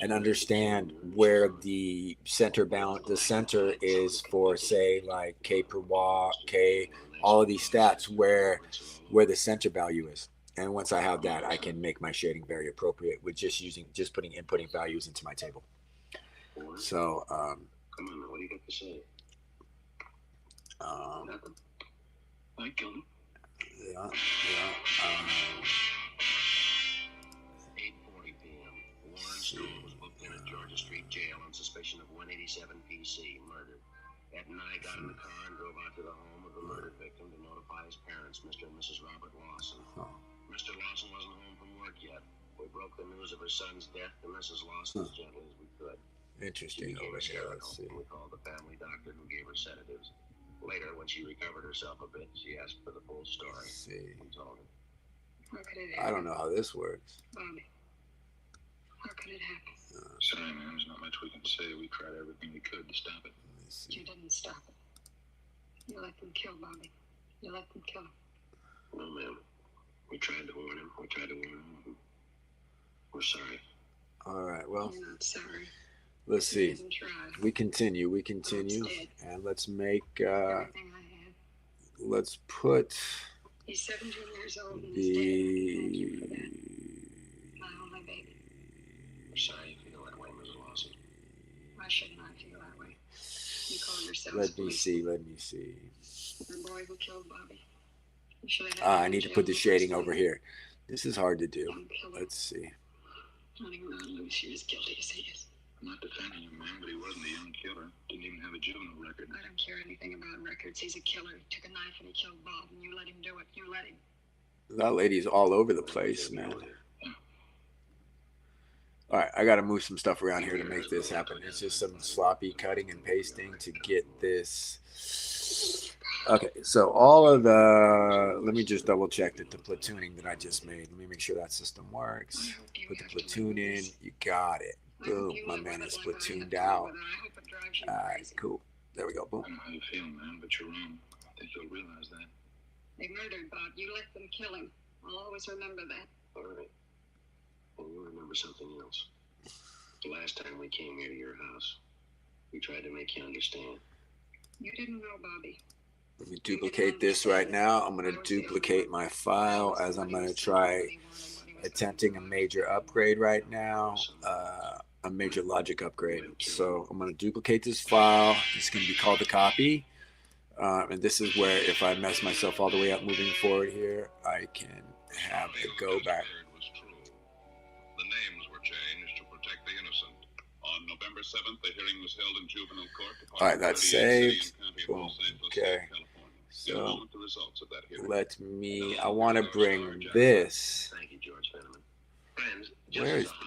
and understand where the center is for, say, like K per watt, K, all of these stats, where the center value is. And once I have that, I can make my shading very appropriate with just inputting values into my table. So, come on, what do you got to say? Nothing. I killed him. Yeah. 8:40 p.m. Warren Stone was booked in at Georgia Street Jail on suspicion of 187 PC murder. Ed and I got in the car and drove out to the home of the murdered victim to notify his parents, Mr. and Mrs. Robert Lawson. Mr. Lawson wasn't home from work yet. We broke the news of her son's death to Mrs. Lawson as gently as we could. Interesting over here. Let's see. We called the family doctor who gave her sedatives. Later, when she recovered herself a bit, she asked for the full story. Let's see. We told her. How could it I happen? don't know how this works. Bobby, how could it happen? Sorry, man. There's not much we can say. We tried everything we could to stop it. You didn't stop it. You let them kill Bobby. You let them kill him. No, ma'am. We tried to warn him. We're sorry. All right. Well, You're not sorry. let's see. You didn't try. We continue, and let's make. Everything I had. Let's put He's 17 years old and he's dead. Thank you for that. My only baby. We're sorry you feel that way, Mrs. Lawson. Why shouldn't I feel that way? You call yourself Let me police. see. The boy who killed Bobby. You should have had I him need in to put the jail shading for over here. This is hard to do. Don't kill him. Let's see. Not even on loose. You're as guilty as he is. I'm not defending him, man, but he wasn't a young killer. Didn't even have a juvenile record. I don't care anything about records. He's a killer. He took a knife and he killed Bob, and you let him do it. You let him. That lady's all over the place, man. All right, I got to move some stuff around here to make this happen. It's just some sloppy cutting and pasting to get this. Okay, so all of the, let me just double check that the platooning that I just made. Let me make sure that system works. Put the platoon in. You got it. Boom, my man is platooned out. All right, cool. There we go. Boom. I don't know how you feel, man, but you're wrong. I think you'll realize that. They murdered Bob. You let them kill him. I'll always remember that. All right. And you remember something else. The last time we came here to your house, we tried to make you understand. You didn't know Bobby. Let me duplicate this right now. I'm going to duplicate my file as I'm going to try attempting a major upgrade right now, a major logic upgrade. So I'm going to duplicate this file. It's going to be called the copy. And this is where if I mess myself all the way up moving forward here, I can have it go back. The names were changed to protect the innocent. On November 7th, the hearing was held in juvenile court. All right, that's saved. Boom. Okay. So let me, I want to bring this. Thank you, George Fenneman. Friends,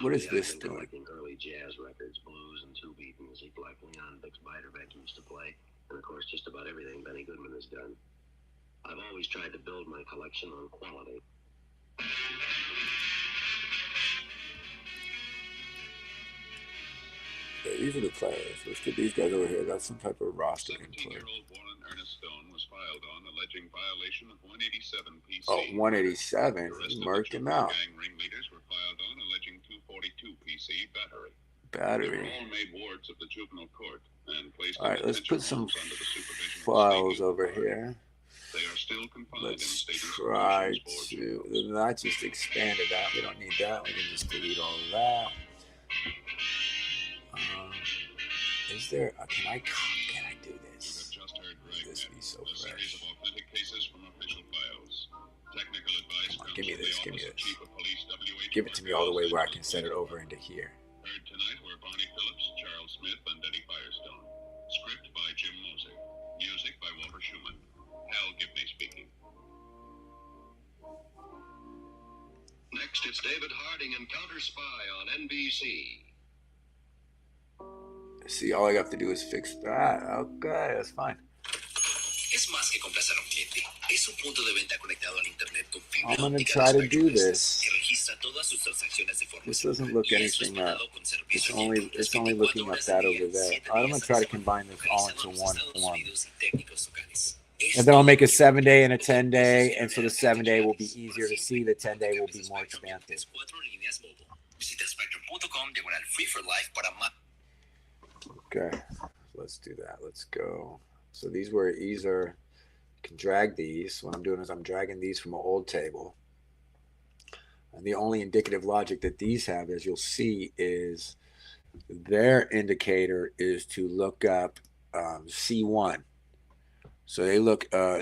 What is this doing? collecting early jazz records, blues, and two-beat music like spider vacuums to play, and of course just about everything Benny Goodman has done. I've always tried to build my collection on quality. Yeah, these are the players. Let's get these guys over here. Got some type of roster in play. 17-year-old Warren Ernest Stone was filed on alleging violation of 187 PC. Oh, 187. The rest He of marked the him out. gang ringleaders were filed on alleging 242 PC battery. They Battery. were all made wards of the juvenile court and placed All in right, let's detention put some homes under the supervision of the files state over youth here. They are still confined Let's in state try institutions for to not just expanded that. We don't need that. We can just delete all of that. Is there? Can I do this? You have just heard This be so a series fresh. of authentic cases from official files. Technical advice Come on, comes give me from this. the Give me Office of this. Chief of Police W.H. Give it to me all the way where I can Marquez, set it over into here. Heard tonight were Barney Phillips, Charles Smith, and Eddie Firestone. Script by Jim Mosick. Music by Walter Schumann. Hal Gibney speaking. Next, it's David Harding and Counter Spy on NBC. See, all I have to do is fix that. Okay, that's fine. Es más que complacer a un cliente. Es un punto de venta conectado al internet con fibra I'm gonna óptica try to de do Spectrum this. que registra todas sus transacciones de forma This segura. doesn't look Y es anything up. respaldado con servicio It's only looking up that over there. All right, I'm gonna try to combine this all into one form. And then I'll make a 7-day and a 10-day, and so the 7-day will be easier to see. The 10-day will be more expansive. Visita spectrum.com diagonal free for life para más. Okay, let's do that. Let's go. So these are, can drag these. What I'm doing is I'm dragging these from an old table. And the only indicative logic that these have, as you'll see, is their indicator is to look up C1. So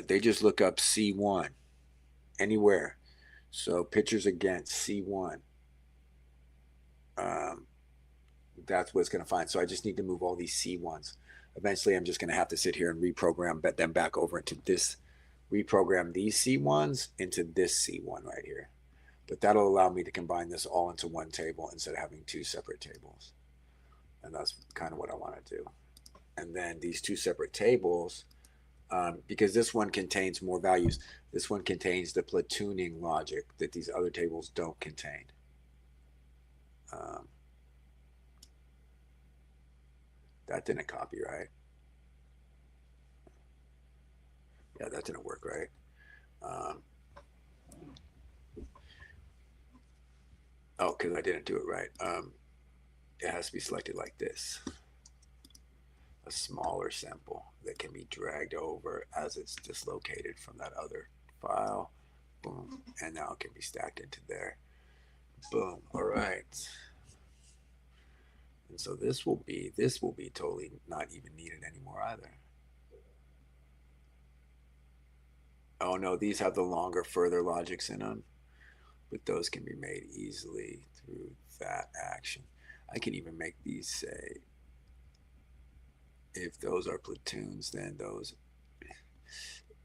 they just look up C1 anywhere. So pictures against C1. That's what it's going to find. So I just need to move all these C1s. Eventually, I'm just going to have to sit here and reprogram them back over into this, reprogram these C1s into this C1 right here. But that'll allow me to combine this all into one table instead of having two separate tables. And that's kind of what I want to do. And then these two separate tables, because this one contains more values, this one contains the platooning logic that these other tables don't contain. That didn't copy, right? Yeah, that didn't work, right? Oh, because I didn't do it right. It has to be selected like this. A smaller sample that can be dragged over as it's dislocated from that other file. Boom. And now it can be stacked into there. Boom. All right. And so this will be totally not even needed anymore either. Oh no, these have the longer, further logics in them, but those can be made easily through that action. I can even make these say, if those are platoons, then those,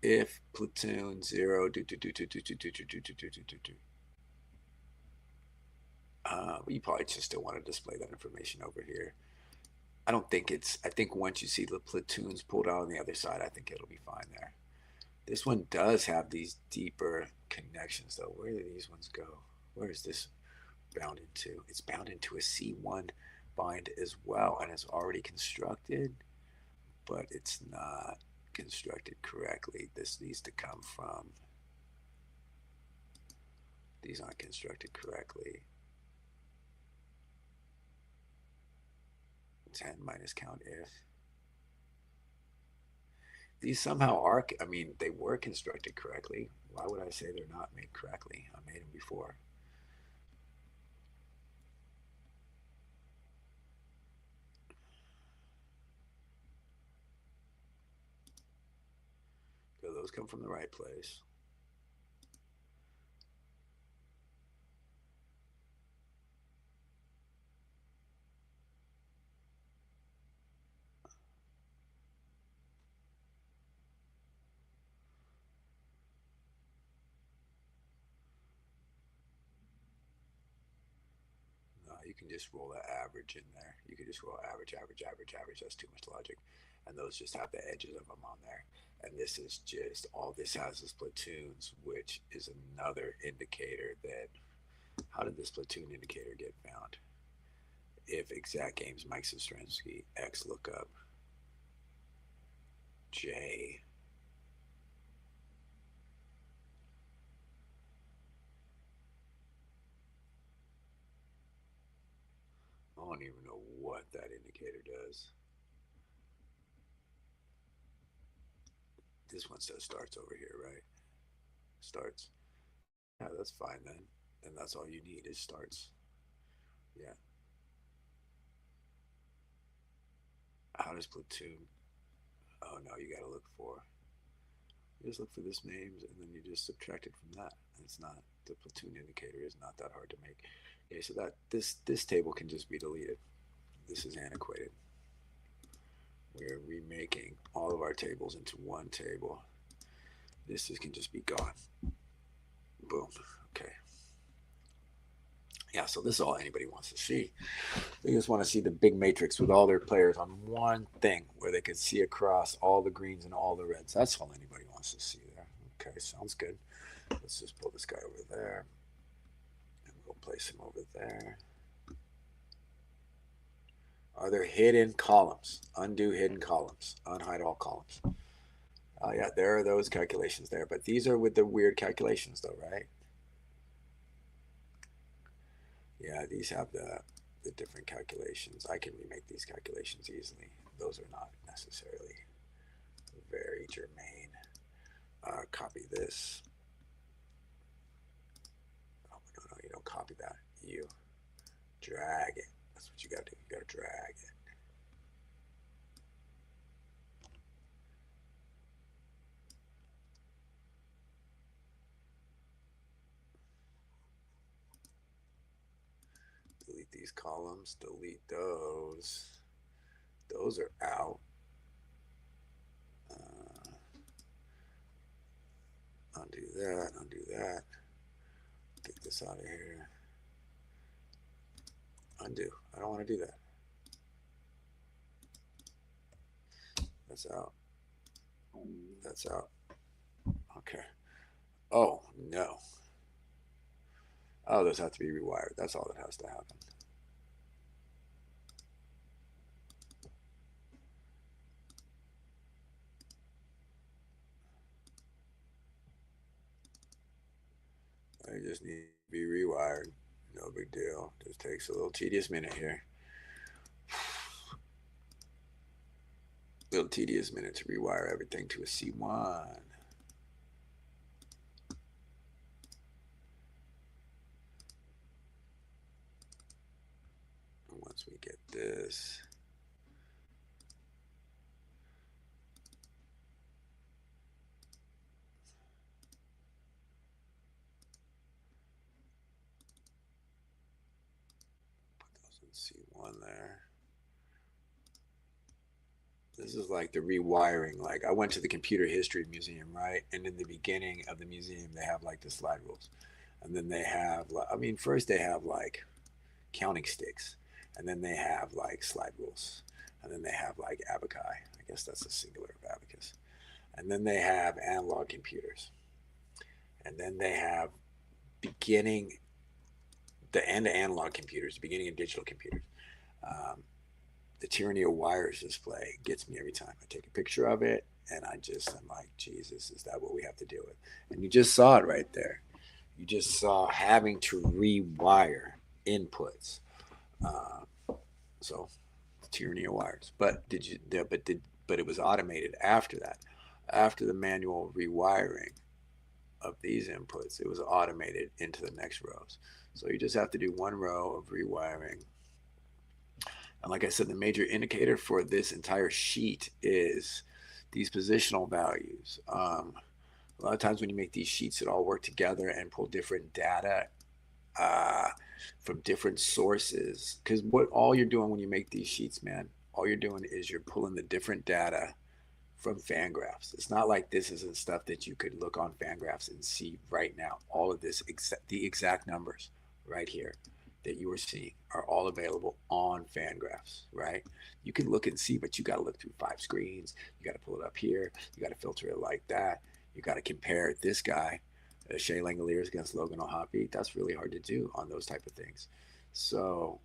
if platoon 0, you probably just still want to display that information over here. I think once you see the platoons pulled out on the other side, I think it'll be fine there. This one does have these deeper connections though. Where do these ones go? Where is this bound into? It's bound into a C1 bind as well, and it's already constructed, but it's not constructed correctly. This needs to come from, these aren't constructed correctly. 10 minus count if. These somehow are, I mean, they were constructed correctly. Why would I say they're not made correctly? I made them before. So those come from the right place. you can just roll an average in there. You can just roll average, average, average, average. That's too much logic. And those just have the edges of them on there. And this is just, all this has is platoons, which is another indicator that, how did this platoon indicator get found? If exact games, Mike Sostrensky, X lookup, J. I don't even know what that indicator does. This one says starts over here, right? Starts. Yeah, that's fine then. And that's all you need is starts. Yeah. How does platoon? Oh no, you gotta look for. You just look for this names and then you just subtract it from that. It's not, the platoon indicator is not that hard to make. Okay, so that this table can just be deleted. This is antiquated. We're remaking all of our tables into one table. This can just be gone. Boom. Okay. Yeah, so this is all anybody wants to see. They just want to see the big matrix with all their players on one thing where they could see across all the greens and all the reds. That's all anybody wants to see there. Okay, sounds good. Let's just pull this guy over there. And we'll place him over there. Are there hidden columns? Undo hidden columns. Unhide all columns. Yeah, there are those calculations there. But these are with the weird calculations though, right? Yeah, these have the different calculations. I can remake these calculations easily. Those are not necessarily very germane. Copy this. Oh, no, you don't copy that. You drag it. That's what you got to do. You got to drag it. Delete these columns. Delete those. Those are out. Undo that. Undo that. Get this out of here. Undo. I don't want to do that. That's out. That's out. Okay. Oh, no. Oh, those have to be rewired. That's all that has to happen. They just need to be rewired. No big deal. Just takes a little tedious minute here. Little tedious minute to rewire everything to a C1. And once we get this, put those in C1 there. This is like the rewiring. Like I went to the Computer History Museum, right? And in the beginning of the museum, they have like the slide rules. And then they have, I mean, first they have like counting sticks. And then they have like slide rules. And then they have like abaci. I guess that's a singular of abacus. And then they have analog computers. And then they have beginning, the end of analog computers, the beginning of digital computers. The Tyranny of Wires display gets me every time. I take a picture of it and I'm like, Jesus, is that what we have to deal with? And you just saw it right there. You just saw having to rewire inputs. So Tyranny of Wires. But it was automated after that. After the manual rewiring of these inputs, it was automated into the next rows. So you just have to do one row of rewiring. And like I said, the major indicator for this entire sheet is these positional values. A lot of times when you make these sheets, it all work together and pull different data from different sources. Because what all you're doing when you make these sheets, man, all you're doing is you're pulling the different data from Fangraphs. It's not like this isn't stuff that you could look on Fangraphs and see right now. All of this, the exact numbers right here. that you are seeing are all available on Fangraphs, right? You can look and see, but you got to look through 5 screens. You got to pull it up here. You got to filter it like that. You got to compare this guy, Shea Langoliers against Logan O'Hoppe. That's really hard to do on those type of things. So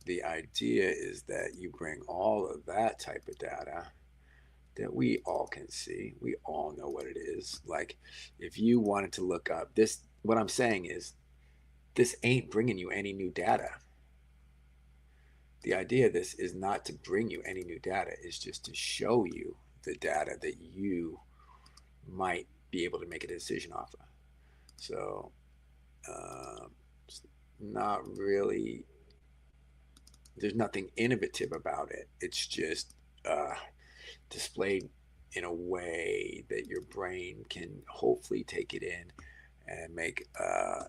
the idea is that you bring all of that type of data that we all can see. We all know what it is. Like if you wanted to look up this, what I'm saying is this ain't bringing you any new data. The idea of this is not to bring you any new data, it's just to show you the data that you might be able to make a decision off of. So, it's not really, there's nothing innovative about it. It's just displayed in a way that your brain can hopefully take it in and make a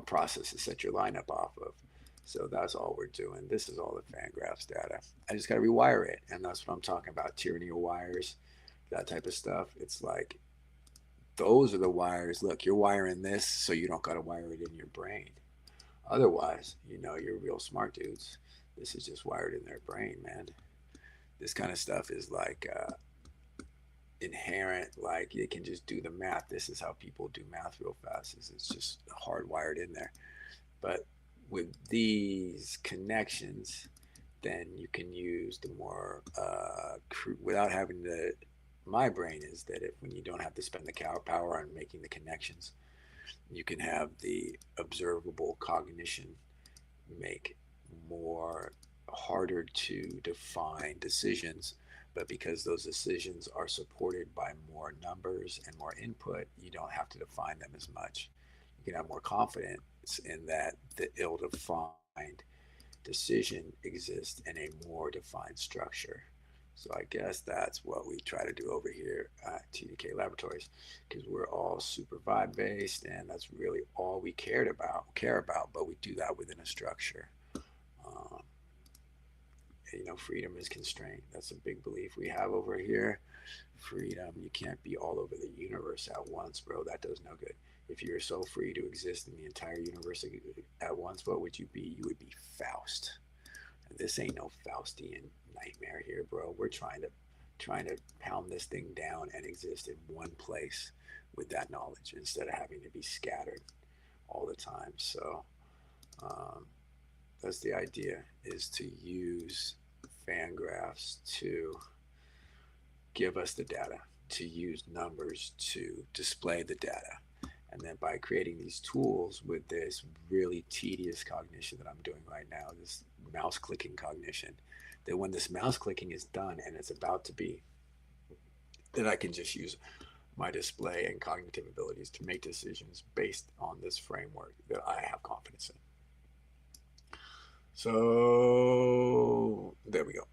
process to set your lineup off of. So that's all we're doing. This is all the Fangraphs data. I just got to rewire it. And that's what I'm talking about. Tyranny of wires, that type of stuff. It's like, those are the wires. Look, you're wiring this so you don't got to wire it in your brain. Otherwise, you're real smart dudes. This is just wired in their brain, man. This kind of stuff is like inherent, like they can just do the math. This is how people do math real fast. It's just hardwired in there. But with these connections, then you can use the more without having to. My brain is that if when you don't have to spend the power on making the connections, you can have the observable cognition make more harder to define decisions. But because those decisions are supported by more numbers and more input, you don't have to define them as much. You can have more confidence in that the ill-defined decision exists in a more defined structure. So I guess that's what we try to do over here at TDK Laboratories, because we're all super vibe based, and that's really all we care about. But we do that within a structure. Um, freedom is constraint. That's a big belief we have over here. Freedom, you can't be all over the universe at once, bro. That does no good. If you're so free to exist in the entire universe at once, what would you be? You would be Faust. And this ain't no Faustian nightmare here, bro. We're trying to pound this thing down and exist in one place with that knowledge instead of having to be scattered all the time. So that's the idea, is to use Fangraphs to give us the data, to use numbers to display the data. And then by creating these tools with this really tedious cognition that I'm doing right now, this mouse clicking cognition, that when this mouse clicking is done and it's about to be, then I can just use my display and cognitive abilities to make decisions based on this framework that I have confidence in. So there we go.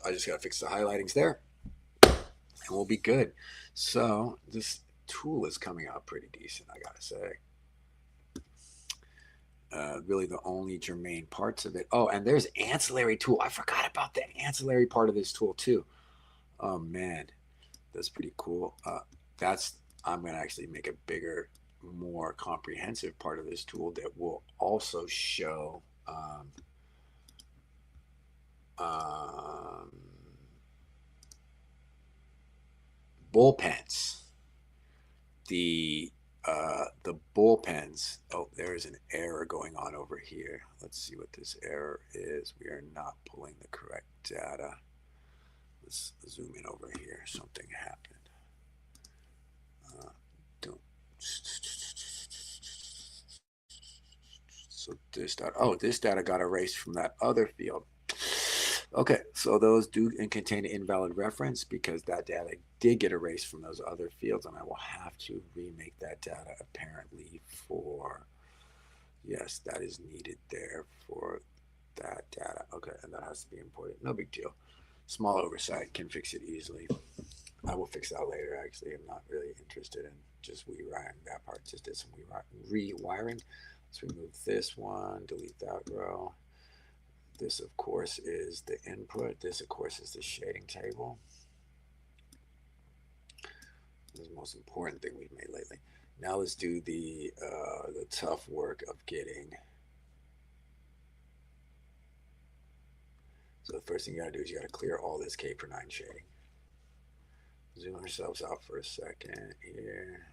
I just got to fix the highlightings there and we'll be good. So this tool is coming out pretty decent, I gotta say. Really the only germane parts of it. Oh, and there's ancillary tool. I forgot about the ancillary part of this tool too. Oh man, that's pretty cool. I'm gonna actually make a bigger, more comprehensive part of this tool that will also show bullpens. The bullpens. Oh, there is an error going on over here. Let's see what this error is. We are not pulling the correct data. Let's zoom in over here. Something happened. Don't. So this data. Oh, this data got erased from that other field. Okay, so those do contain an invalid reference because that data did get erased from those other fields, and I will have to remake that data apparently for, yes, that is needed there for that data. Okay, and that has to be imported. No big deal. Small oversight, can fix it easily. I will fix that later, actually. I'm not really interested in just rewiring that part. Just did some rewiring. Let's remove this one, delete that row. This, of course, is the input. This, of course, is the shading table. This is the most important thing we've made lately. Now let's do the tough work of getting So the first thing you got to do is you got to clear all this K per 9 shading. Zoom ourselves out for a second here.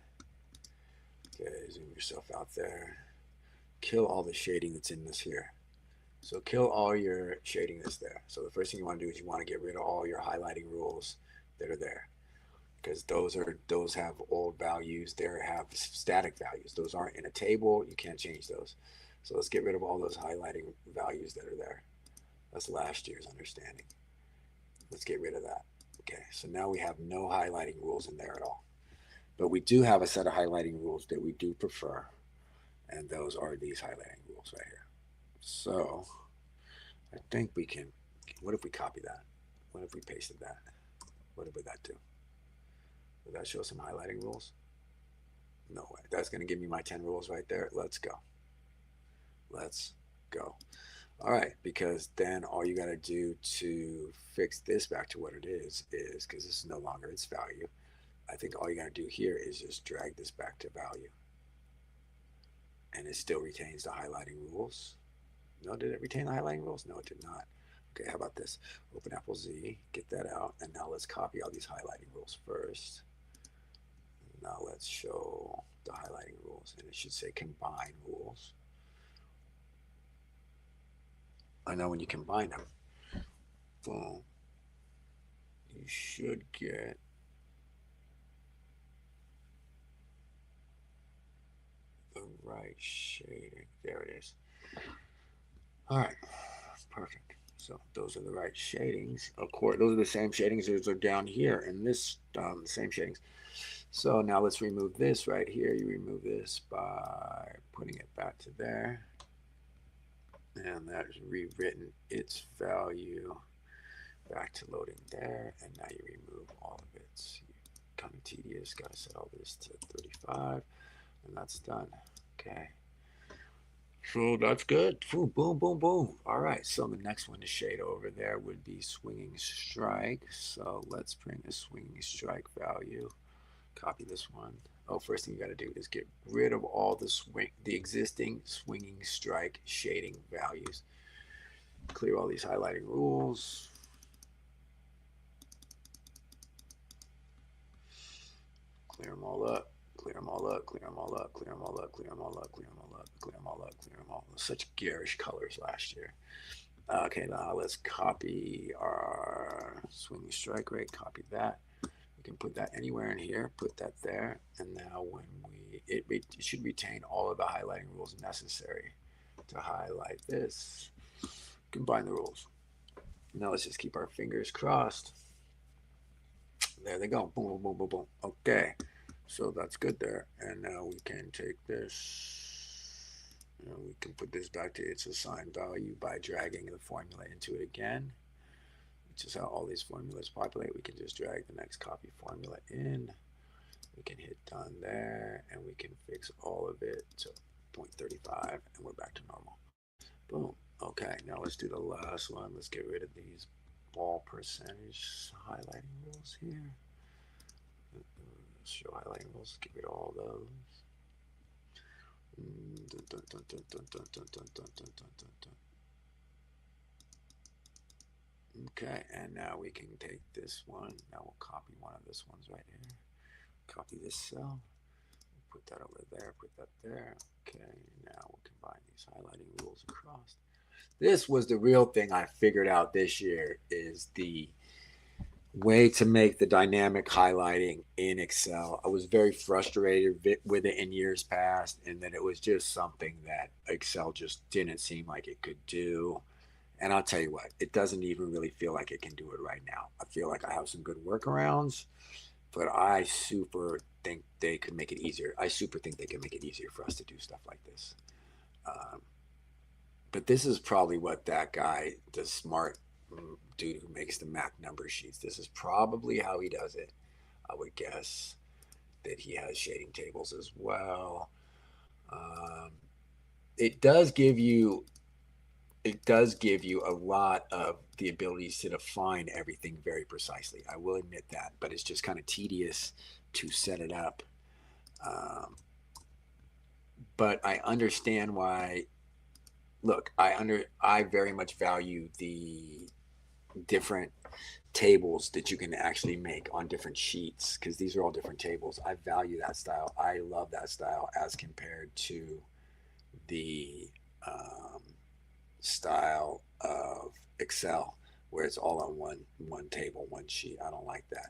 Okay, zoom yourself out there. Kill all the shading that's in this here. So kill all your shading that's there. So the first thing you want to do is you want to get rid of all your highlighting rules that are there, because those have old values. They have static values. Those aren't in a table. You can't change those. So let's get rid of all those highlighting values that are there. That's last year's understanding. Let's get rid of that. Okay, so now we have no highlighting rules in there at all. But we do have a set of highlighting rules that we do prefer, and those are these highlighting rules right here. So I think we can, what if we copy that? What if we pasted that? What would that do? Would that show some highlighting rules? No way. That's going to give me my 10 rules right there. Let's go. Let's go. All right, because then all you got to do to fix this back to what it is because this is no longer its value, I think all you got to do here is just drag this back to value. And it still retains the highlighting rules. No, did it retain the highlighting rules? No, it did not. Okay, how about this? Open Apple Z, get that out, and now let's copy all these highlighting rules first. Now let's show the highlighting rules, and it should say combine rules. I know when you combine them, boom, you should get the right shading. There it is. All right, perfect. So those are the right shadings. Of course, those are the same shadings as are down here in this, same shadings. So now let's remove this right here. You remove this by putting it back to there. And that's rewritten its value back to loading there. And now you remove all of it. Kind of tedious. Got to set all this to 35. And that's done. Okay. So that's good. Boom, boom, boom, boom. All right. So the next one to shade over there would be swinging strike. So let's bring the swinging strike value. Copy this one. Oh, first thing you got to do is get rid of all the existing swinging strike shading values. Clear all these highlighting rules. Clear them all up. Clear them all up. Clear them all up. Clear them all up. Clear them all up. Clear them all up. Clear them all up. Clear them all up. Such garish colors last year. Okay, now let's copy our swinging strike rate. Copy that. You can put that anywhere in here, put that there, and now when it should retain all of the highlighting rules necessary to highlight this. Combine the rules. Now let's just keep our fingers crossed. There they go. Boom, boom, boom, boom, boom. Okay, so that's good there. And now we can take this, and we can put this back to its assigned value by dragging the formula into it again. Which is how all these formulas populate. We can just drag the next copy formula in. We can hit done there, and we can fix all of it to 0.35, and we're back to normal. Boom. Okay, now let's do the last one. Let's get rid of these ball percentage highlighting rules here. Let's show highlighting rules. Get rid of all those. Okay, and now we can take this one. Now we'll copy one of this ones right here. Copy this cell. Put that over there. Put that there. Okay, now we'll combine these highlighting rules across. This was the real thing I figured out this year, is the way to make the dynamic highlighting in Excel. I was very frustrated with it in years past, and that it was just something that Excel just didn't seem like it could do. And I'll tell you what, it doesn't even really feel like it can do it right now. I feel like I have some good workarounds, but I super think they could make it easier. I super think they can make it easier for us to do stuff like this. But this is probably what that guy, the smart dude who makes the Mac number sheets, this is probably how he does it. I would guess that he has shading tables as well. It does give you a lot of the abilities to define everything very precisely. I will admit that, but it's just kind of tedious to set it up. But I understand why. Look, I very much value the different tables that you can actually make on different sheets, because these are all different tables. I value that style. I love that style as compared to the style of Excel, where it's all on one table, one sheet. I don't like that.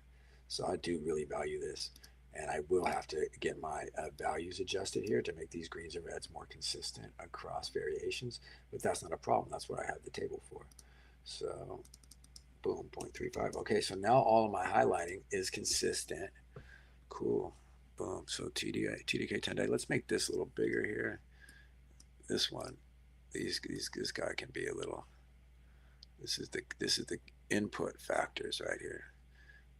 So I do really value this, and I will have to get my values adjusted here to make these greens and reds more consistent across variations. But that's not a problem. That's what I have the table for. So boom, 0.35. Okay, so now all of my highlighting is consistent. Cool. Boom. So TDK 10 day. Let's make this a little bigger here. This one, this guy can be a little. This is the input factors right here.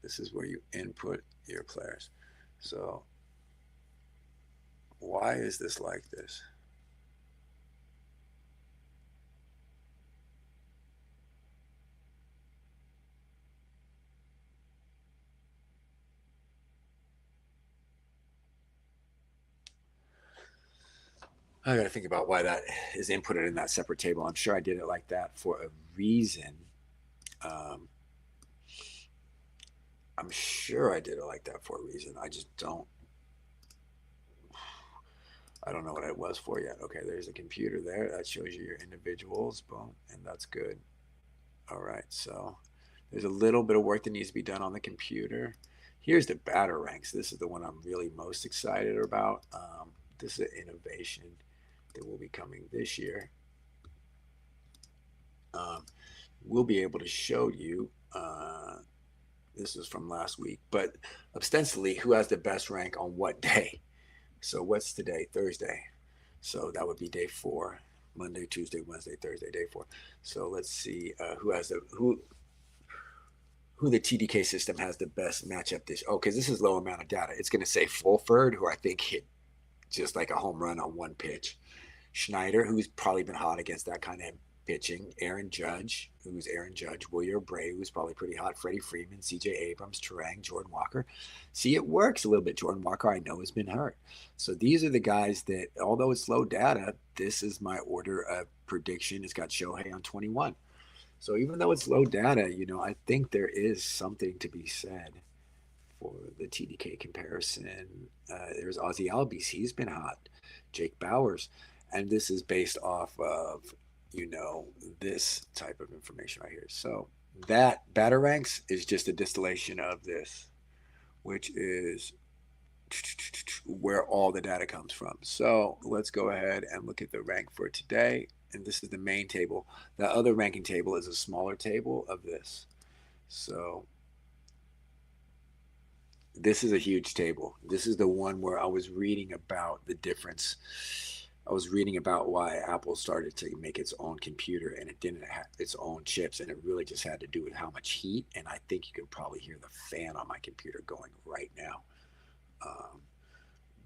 This is where you input your players. So why is this like this? I got to think about why that is inputted in that separate table. I'm sure I did it like that for a reason. I'm sure I did it like that for a reason. I just don't. I don't know what it was for yet. Okay, there's a computer there. That shows you your individuals. Boom, and that's good. All right, so there's a little bit of work that needs to be done on the computer. Here's the batter ranks. This is the one I'm really most excited about. This is an innovation that will be coming this year. We'll be able to show you, this is from last week, but ostensibly who has the best rank on what day. So what's today? Thursday. So that would be day 4. Monday, Tuesday, Wednesday, Thursday, day 4. So let's see who the TDK system has the best matchup this. Oh, because this is low amount of data. It's going to say Fulford, who I think hit just like a home run on one pitch. Schneider, who's probably been hot against that kind of pitching. Aaron Judge, who's Aaron Judge. William Bray, who's probably pretty hot. Freddie Freeman, CJ Abrams, Turang, Jordan Walker. See, it works a little bit. Jordan Walker, I know, has been hurt. So these are the guys that, although it's low data, this is my order of prediction. It's got Shohei on 21. So even though it's low data, I think there is something to be said for the TDK comparison. There's Ozzy Albies. He's been hot. Jake Bowers. And this is based off of, this type of information right here. So that batter ranks is just a distillation of this, which is where all the data comes from. So let's go ahead and look at the rank for today. And this is the main table. The other ranking table is a smaller table of this. So this is a huge table. This is the one where I was reading about the difference. I was reading about why Apple started to make its own computer and it didn't have its own chips, and it really just had to do with how much heat. And I think you can probably hear the fan on my computer going right now,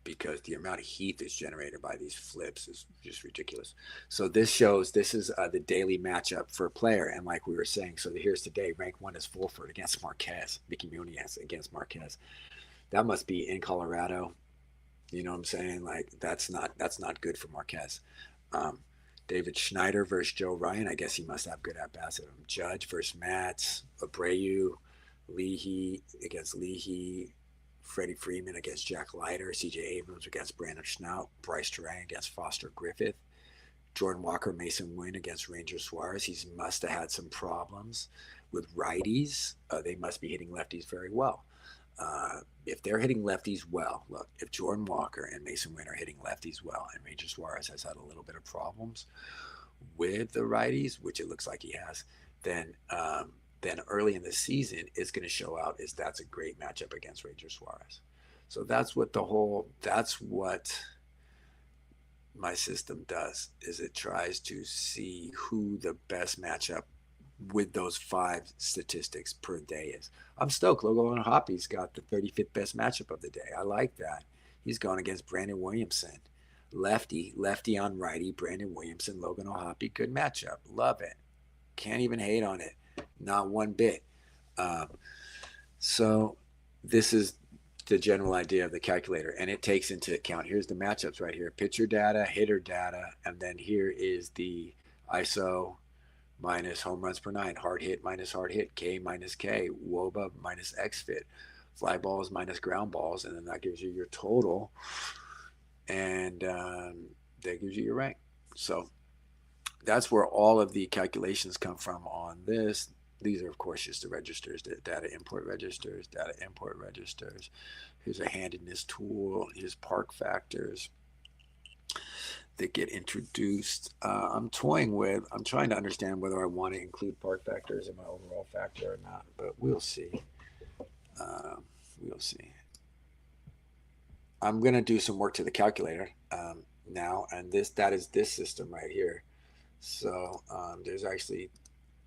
because the amount of heat that's generated by these flips is just ridiculous. So this is the daily matchup for a player. And like we were saying, so here's today, rank 1 is Fulford against Marquez. Mickey Muniz against Marquez. That must be in Colorado. You know what I'm saying? Like that's not good for Marquez. David Schneider versus Joe Ryan. I guess he must have good at bats. Judge versus Matz. Abreu. Leahy against Leahy. Freddie Freeman against Jack Leiter. CJ Abrams against Brandon Schnaut. Bryce Turang against Foster Griffith. Jordan Walker, Mason Wynn against Ranger Suarez. He must have had some problems with righties. They must be hitting lefties very well. If they're hitting lefties well, look, if Jordan Walker and Mason Wynn are hitting lefties well, and Ranger Suarez has had a little bit of problems with the righties, which it looks like he has, then early in the season it's going to show out is that's a great matchup against Ranger Suarez. So that's what my system does, is it tries to see who the best matchup with those 5 statistics per day is. I'm stoked. Logan O'Hoppy's got the 35th best matchup of the day. I like that. He's going against Brandon Williamson. Lefty on righty, Brandon Williamson, Logan O'Hoppy. Good matchup. Love it. Can't even hate on it. Not one bit. So this is the general idea of the calculator, and it takes into account, here's the matchups right here, pitcher data, hitter data, and then here is the ISO minus home runs per nine, hard hit minus hard hit, K minus K, WOBA minus XFIT, fly balls minus ground balls, and then that gives you your total, and that gives you your rank. So that's where all of the calculations come from on this. These are, of course, just the registers, the data import registers, data import registers. Here's a handedness tool. Here's park factors that get introduced. I'm trying to understand whether I want to include park factors in my overall factor or not, but we'll see. We'll see. I'm going to do some work to the calculator now, and that is this system right here. So there's actually,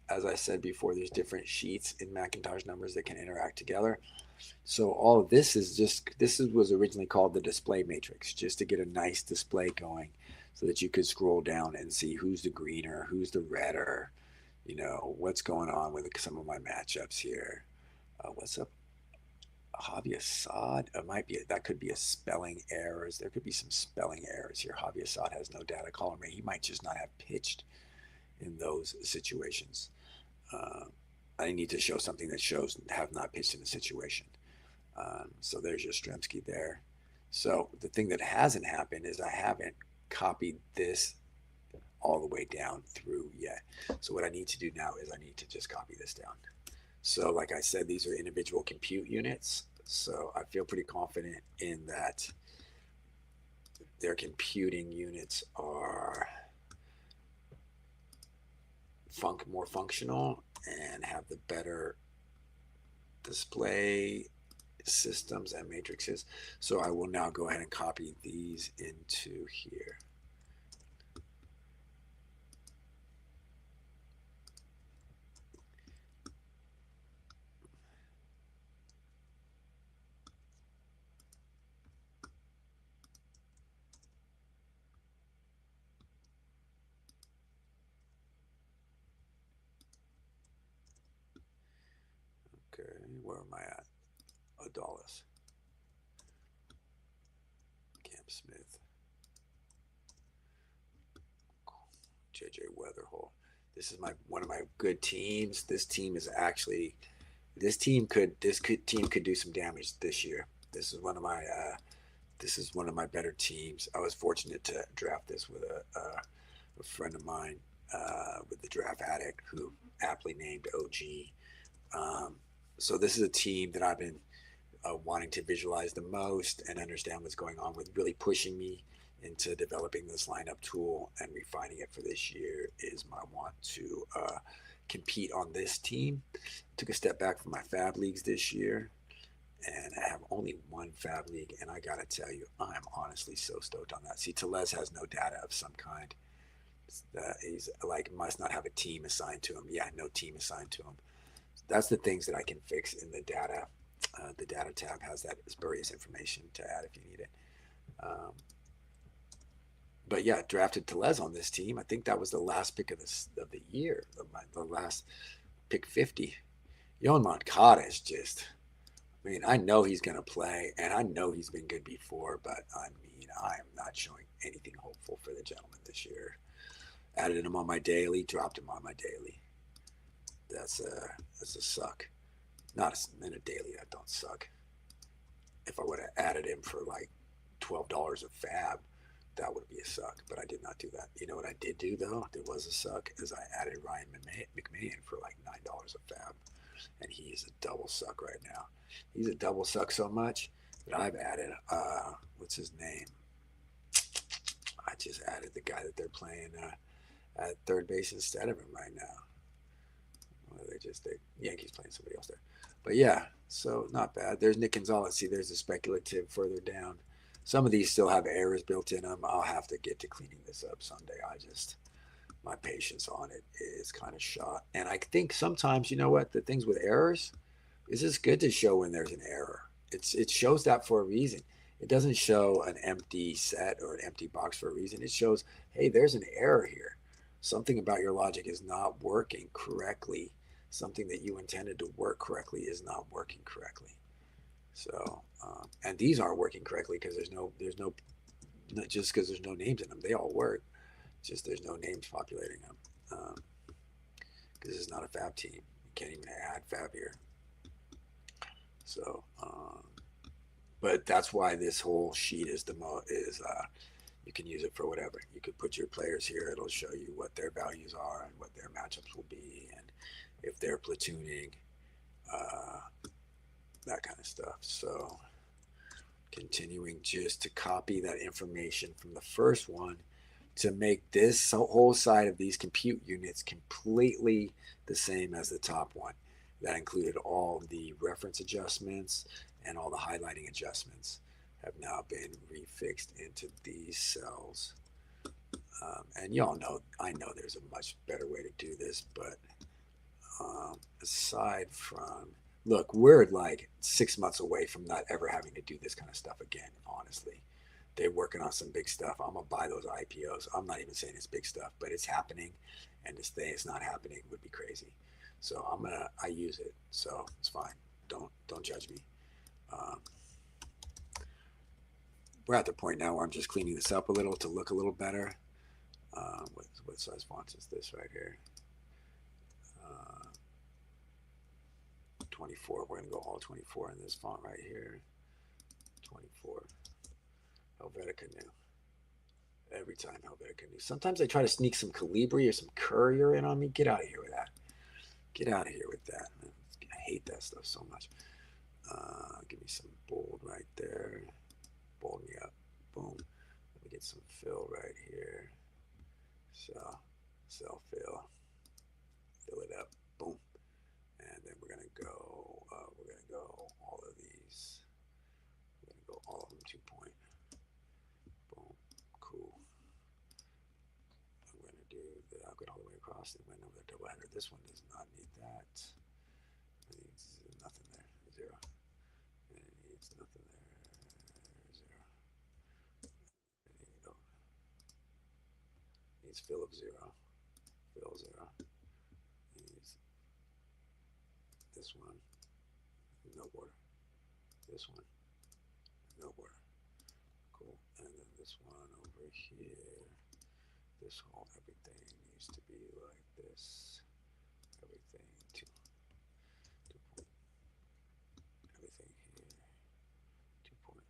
as I said before, there's different sheets in Macintosh numbers that can interact together. So all of this was originally called the display matrix, just to get a nice display going so that you could scroll down and see who's the greener, who's the redder, what's going on with some of my matchups here. What's up? Javi Assad, that could be a spelling errors. There could be some spelling errors here. Javi Assad has no data column. He might just not have pitched in those situations. I need to show something that shows have not pitched in a situation. So there's your Stremski there. So the thing that hasn't happened is I haven't copied this all the way down through yet. So what I need to do now is I need to just copy this down. So like I said, these are individual compute units. So I feel pretty confident in that their computing units are more functional and have the better display systems and matrices. So I will now go ahead and copy these into here. Okay, where am I at? Adalis. Cam Smith. JJ Weatherhole. This is one of my good teams. This team could do some damage this year. This is one of my better teams. I was fortunate to draft this with a friend of mine with the Draft Addict, who aptly named OG. So this is a team that I've been wanting to visualize the most and understand what's going on with, really pushing me into developing this lineup tool and refining it for this year is my want to compete on this team. Took a step back from my fab leagues this year, and I have only one fab league, and I gotta tell you, I'm honestly so stoked on that. See, Telez has no data of some kind. He's like, must not have a team assigned to him. Yeah, no team assigned to him. That's the things that I can fix in the data. The data tab has that spurious information to add if you need it. But yeah, drafted Telez on this team. I think that was the last pick of the year, the last pick 50. Yohan Moncada is just, I mean, I know he's going to play, and I know he's been good before, but I mean, I am not showing anything hopeful for the gentleman this year. Added him on my daily, dropped him on my daily. That's a suck. Not in a daily, that don't suck. If I would have added him for like $12 of fab, that would be a suck, but I did not do that. You know what I did do though? There was a suck, is I added Ryan McMahon for like $9 of fab, and he is a double suck right now. He's a double suck so much that I've added what's his name? I just added the guy that they're playing at third base instead of him right now. Well, the Yankees playing somebody else there, but yeah, so not bad. There's Nick Gonzalez. See, there's a speculative further down. Some of these still have errors built in them. I'll have to get to cleaning this up someday. My patience on it is kind of shot. And I think sometimes, you know what, the things with errors is it's good to show when there's an error. It shows that for a reason. It doesn't show an empty set or an empty box for a reason. It shows, hey, there's an error here. Something about your logic is not working correctly. Something that you intended to work correctly is not working correctly. So, and these aren't working correctly because there's no, not just because there's no names in them. They all work. Just there's no names populating them. This is not a fab team. You can't even add fab here. So, but that's why this whole sheet is you can use it for whatever. You could put your players here. It'll show you what their values are and what their matchups will be, and if they're platooning, that kind of stuff. So continuing just to copy that information from the first one to make this whole side of these compute units completely the same as the top one. That included all the reference adjustments and all the highlighting adjustments have now been refixed into these cells. And y'all know, I know there's a much better way to do this, but aside from, look, we're like 6 months away from not ever having to do this kind of stuff again, honestly. They're working on some big stuff. I'm going to buy those IPOs. I'm not even saying it's big stuff, but it's happening. And to say it's not happening would be crazy. So I use it. So it's fine. Don't judge me. We're at the point now where I'm just cleaning this up a little to look a little better. What size fonts is this right here? 24. We're going to go all 24 in this font right here. 24. Helvetica New. Every time Helvetica New. Sometimes they try to sneak some Calibri or some Courier in on me. Get out of here with that. Get out of here with that. I hate that stuff so much. Give me some bold right there. Bold me up. Boom. Let me get some fill right here. So, cell fill. Fill it up. Boom. And then we're gonna go all of these. We're gonna go all of them 2 point. Boom. Cool. I'm gonna do the I'll get all the way across and went over the double header. This one does not need that. It needs nothing there. 0. And it needs nothing there. 0. There you go. Needs fill of 0. Fill 0. Needs this one. No border. This one. No border. Cool. And then this one over here. This whole everything needs to be like this. Everything 2 point. Everything here. 2 point.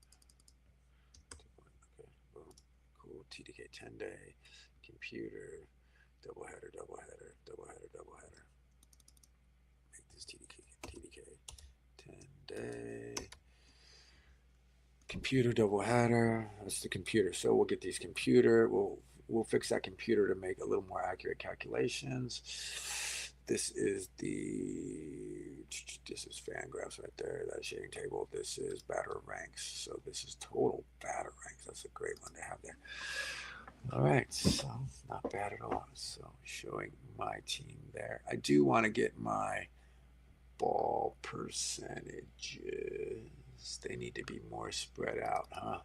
2 point. Okay. Boom. Cool. TDK 10 day. Computer. Double header. Double header. Double header. Double header. Make this TDK 10 day. Computer double header. That's the computer. So we'll get these computer. We'll fix that computer to make a little more accurate calculations. This is fan graphs right there. That shading table. This is batter ranks. So this is total batter ranks. That's a great one to have there. All right, so not bad at all. So showing my team there. I do want to get my ball percentages. They need to be more spread out, huh?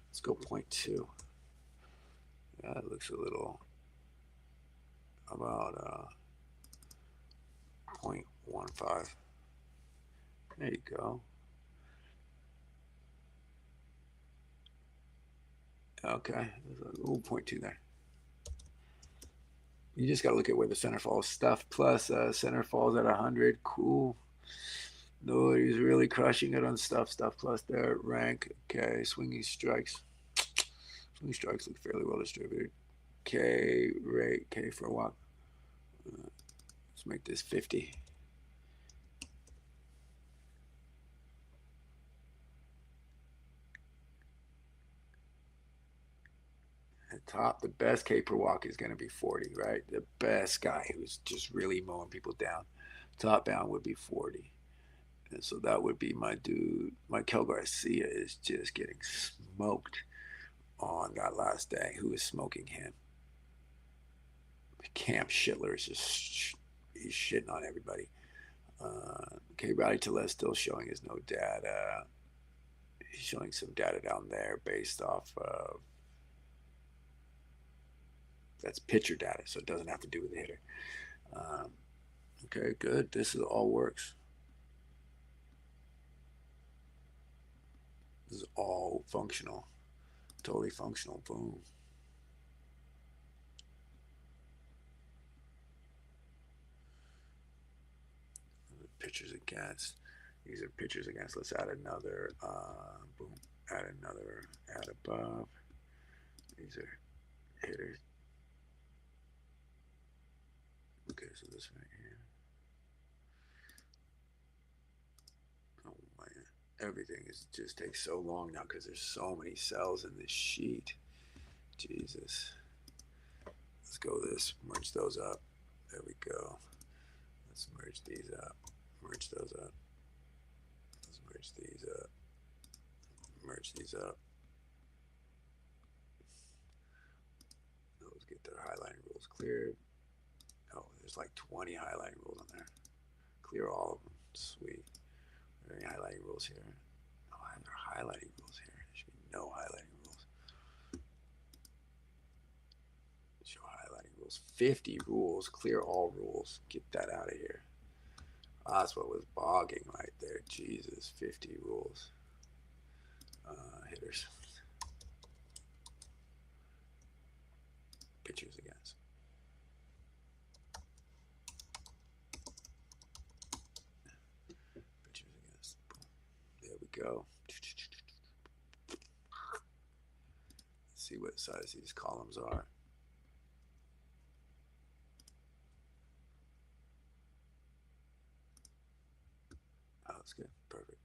Let's go 0.2. That looks a little about 0.15. There you go. Okay, there's a little 0.2 there. You just got to look at where the center falls. Stuff plus center falls at 100. Cool. Nobody's really crushing it on stuff. Stuff plus there. Rank. Okay. Swinging strikes. Swinging strikes look fairly well distributed. K rate. K for a walk. Let's make this 50. At top, the best K per walk is going to be 40, right? The best guy who's just really mowing people down. Top down would be 40. And so that would be my dude. Michael Garcia is just getting smoked on that last day. Who is smoking him? Camp Schindler is just he's shitting on everybody. Okay, Rowdy Tellez still showing his no data. He's showing some data down there based off of that's pitcher data, so it doesn't have to do with the hitter. Okay, good. This is all works. This is all functional. Totally functional. Boom. pictures against. These are pictures against. Let's add another. Boom. Add another. Add above. These are hitters. Okay, so this right here. Oh man, everything is just takes so long now because there's so many cells in this sheet. Jesus. Let's go this. Merge those up. There we go. Let's merge these up. Merge those up. Let's merge these up. Merge these up. Let's get their highlighting rules cleared. Oh, there's like 20 highlighting rules on there. Clear all of them. Sweet. Are there any highlighting rules here? Oh, I have their highlighting rules here. There should be no highlighting rules. Show highlighting rules. 50 rules. Clear all rules. Get that out of here. Oh, that's what was bogging right there. Jesus, 50 rules. Hitters. Pitchers against. Pitchers against. There we go. Let's see what size these columns are. Oh, that's good. Perfect.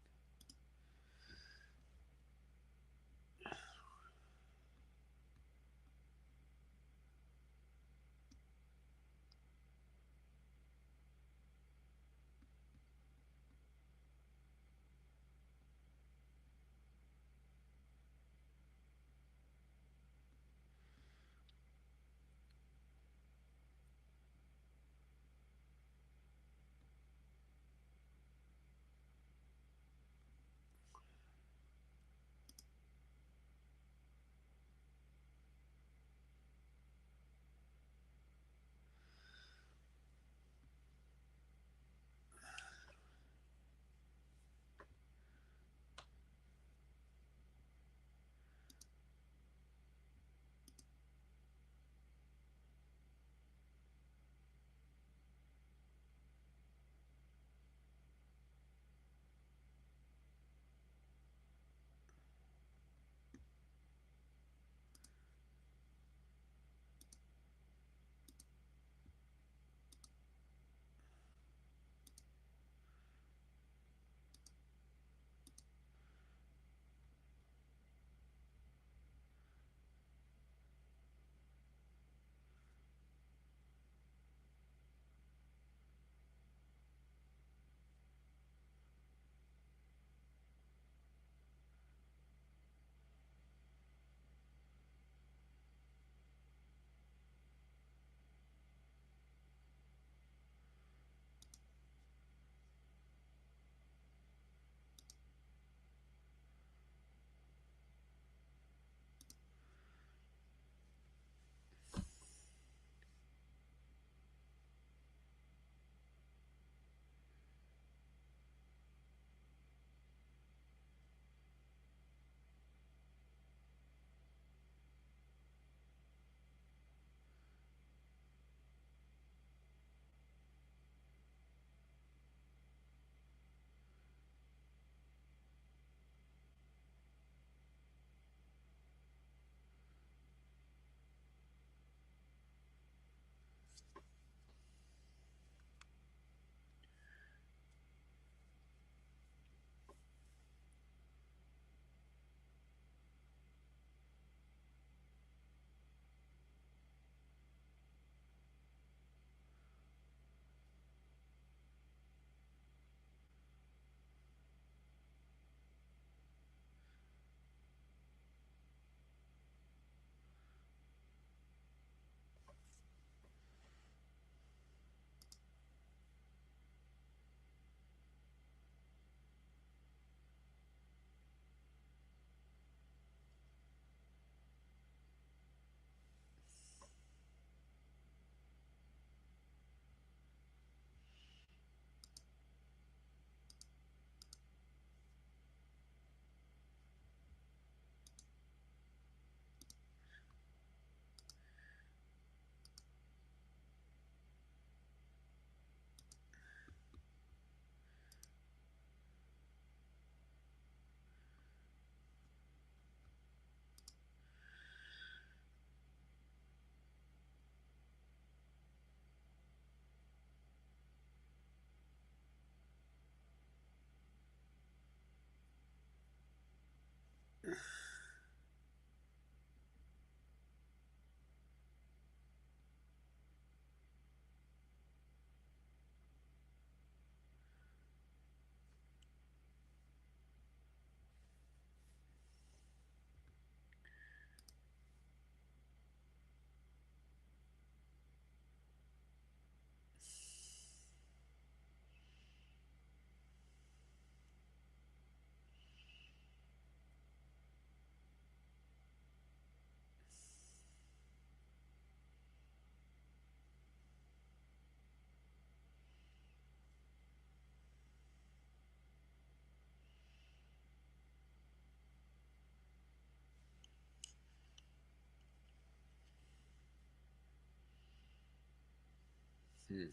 Hmm.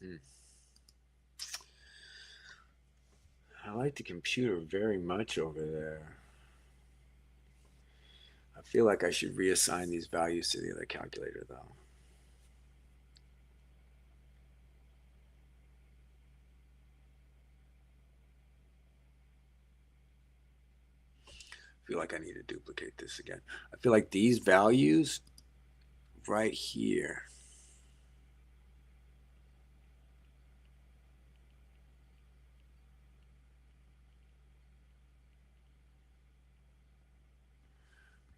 Hmm. I like the computer very much over there. I feel like I should reassign these values to the other calculator, though. I feel like I need to duplicate this again. I feel like these values right here.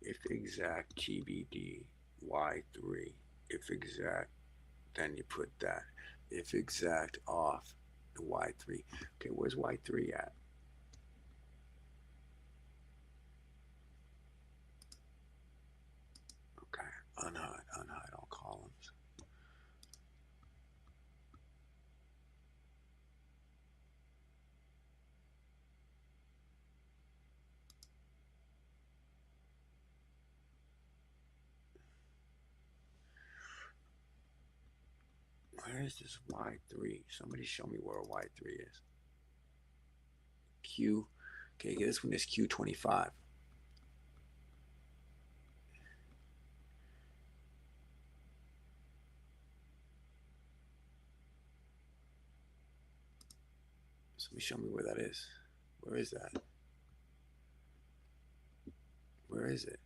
If exact GBD Y3, if exact, then you put that. If exact off the Y3. Okay, where's Y3 at? Okay, unhide all columns. Where is this Y3? Somebody show me where Y3 is. Q. Okay, this one is Q25. Somebody show me where that is. Where is that? Where is it?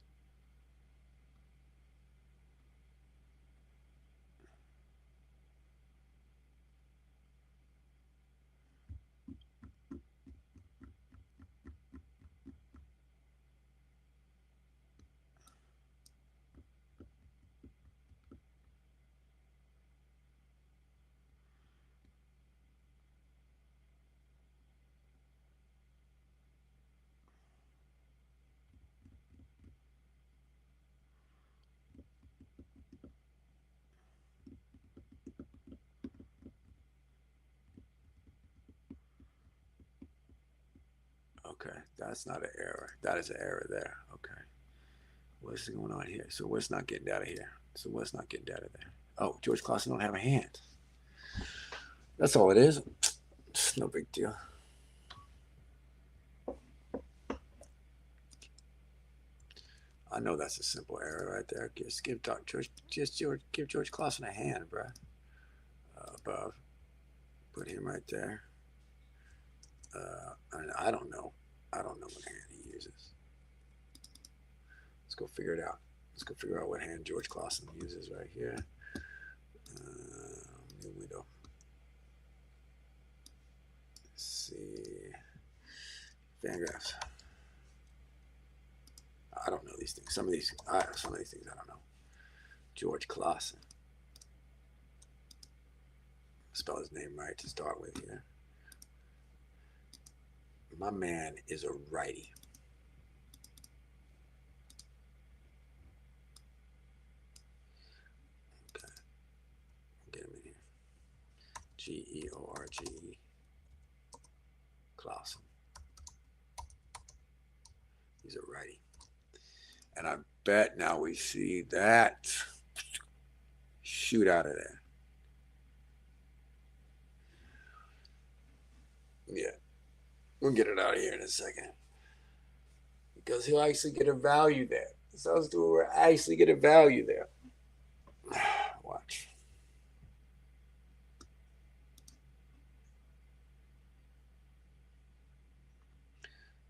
Okay, that's not an error. That is an error there. Okay. What's going on here? So what's not getting out of here? So what's not getting out of there? Oh, George Clausen don't have a hand. That's all it is. It's no big deal. I know that's a simple error right there. Just give George Clausen a hand, bro. Above, put him right there. And I don't know. I don't know what hand he uses. Let's go figure it out. Let's go figure out what hand George Clausen uses right here. New window. Let's see. Fangraphs. I don't know these things. Some of these things I don't know. George Clausen. Spell his name right to start with here. My man is a righty. Okay. Get him in here. George Clausen. He's a righty. And I bet now we see that shoot out of there. Yeah. We'll get it out of here in a second. Because he'll actually get a value there. So let's do it. We'll actually get a value there. Watch.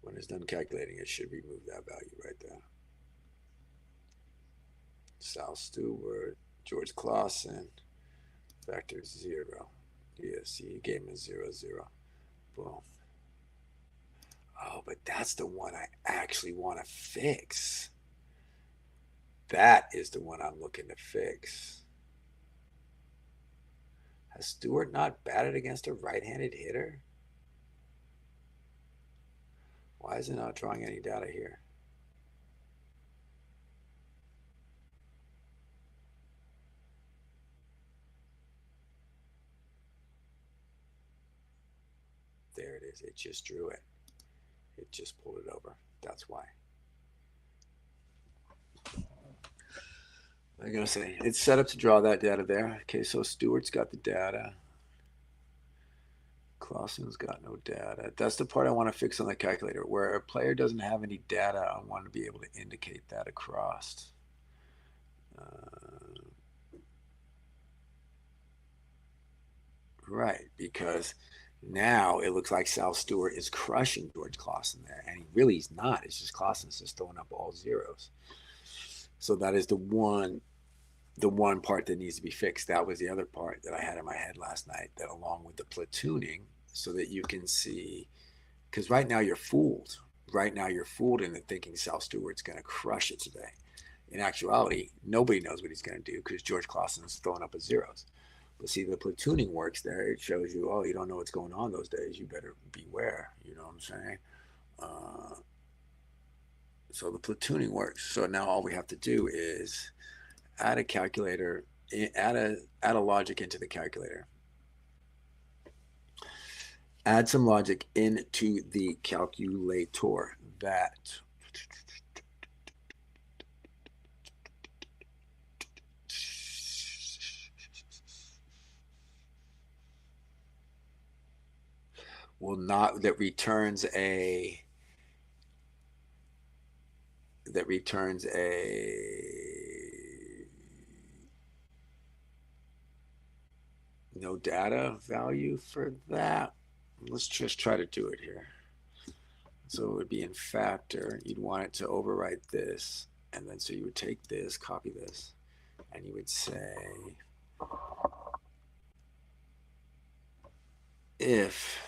When it's done calculating, it should remove that value right there. Sal Stewart, George Clausen, factor 0. Yeah, see, he gave him a 0, 0. Boom. Oh, but that's the one I actually want to fix. That is the one I'm looking to fix. Has Stewart not batted against a right-handed hitter? Why is it not drawing any data here? There it is. It just drew it. It just pulled it over. That's why. I'm going to say it's set up to draw that data there. Okay, so Stewart's got the data. Clausen's got no data. That's the part I want to fix on the calculator. Where a player doesn't have any data, I want to be able to indicate that across. Right, because now it looks like Sal Stewart is crushing George Clausen there, and he really is not. It's just Clausen's just throwing up all zeros. So that is the one part that needs to be fixed. That was the other part that I had in my head last night, that along with the platooning, so that you can see, because right now you're fooled. Right now you're fooled into thinking Sal Stewart's going to crush it today. In actuality, nobody knows what he's going to do because George Clausen is throwing up his zeros. But see, the platooning works there. It shows you, oh, you don't know what's going on those days. You better beware. You know what I'm saying? So the platooning works. So now all we have to do is add a calculator, add a logic into the calculator. Add some logic into the calculator that will not, that returns a no data value for that. Let's just try to do it here. So it would be in factor. You'd want it to overwrite this, and then so you would take this, copy this, and you would say if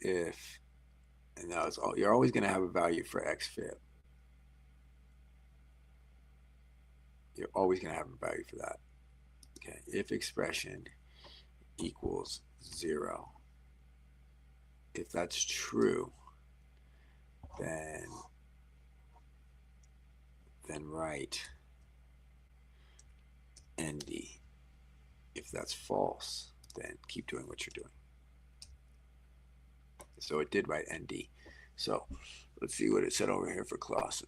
and now it's all, you're always going to have a value for xfit. You're always going to have a value for that. Okay, if expression equals 0. If that's true, then write nd. If that's false, then keep doing what you're doing. So it did write nd. So let's see what it said over here for Clausen.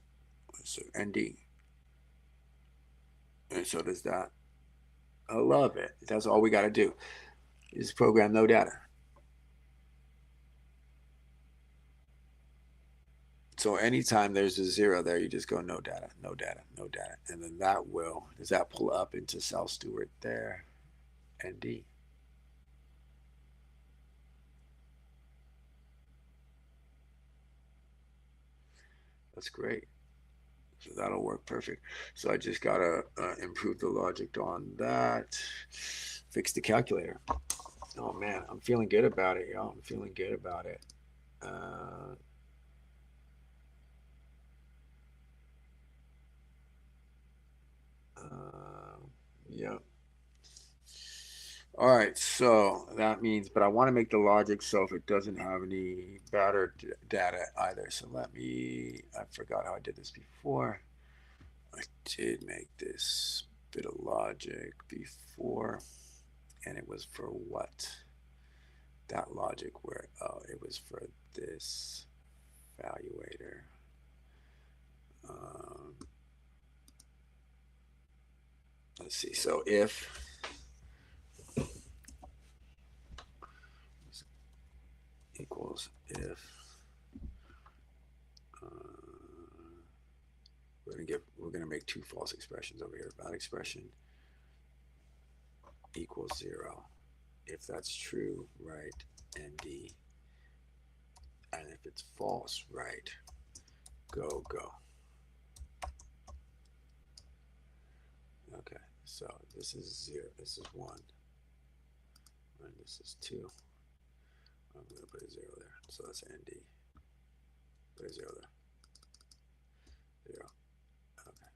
So nd. And so does that. I love it. That's all we got to do is program no data. So anytime there's a 0 there, you just go no data, no data, no data. And then that will, does that pull up into Sal Stewart there? ND. That's great. So that'll work perfect. So I just got to improve the logic on that. Fix the calculator. Oh, man. I'm feeling good about it, y'all. I'm feeling good about it. Yeah. All right, so that means, but I want to make the logic so if it doesn't have any batter data either. So let me, I forgot how I did this before. I did make this bit of logic before, and it was for what? That logic where, oh, it was for this evaluator. Let's see, so if equals if we're gonna make two false expressions over here. That expression equals 0. If that's true, write nd, and if it's false, write go. Okay, so this is 0, this is 1, and this is 2. I'm going to put a 0 there, so that's nd. Put a 0 there. 0. Okay.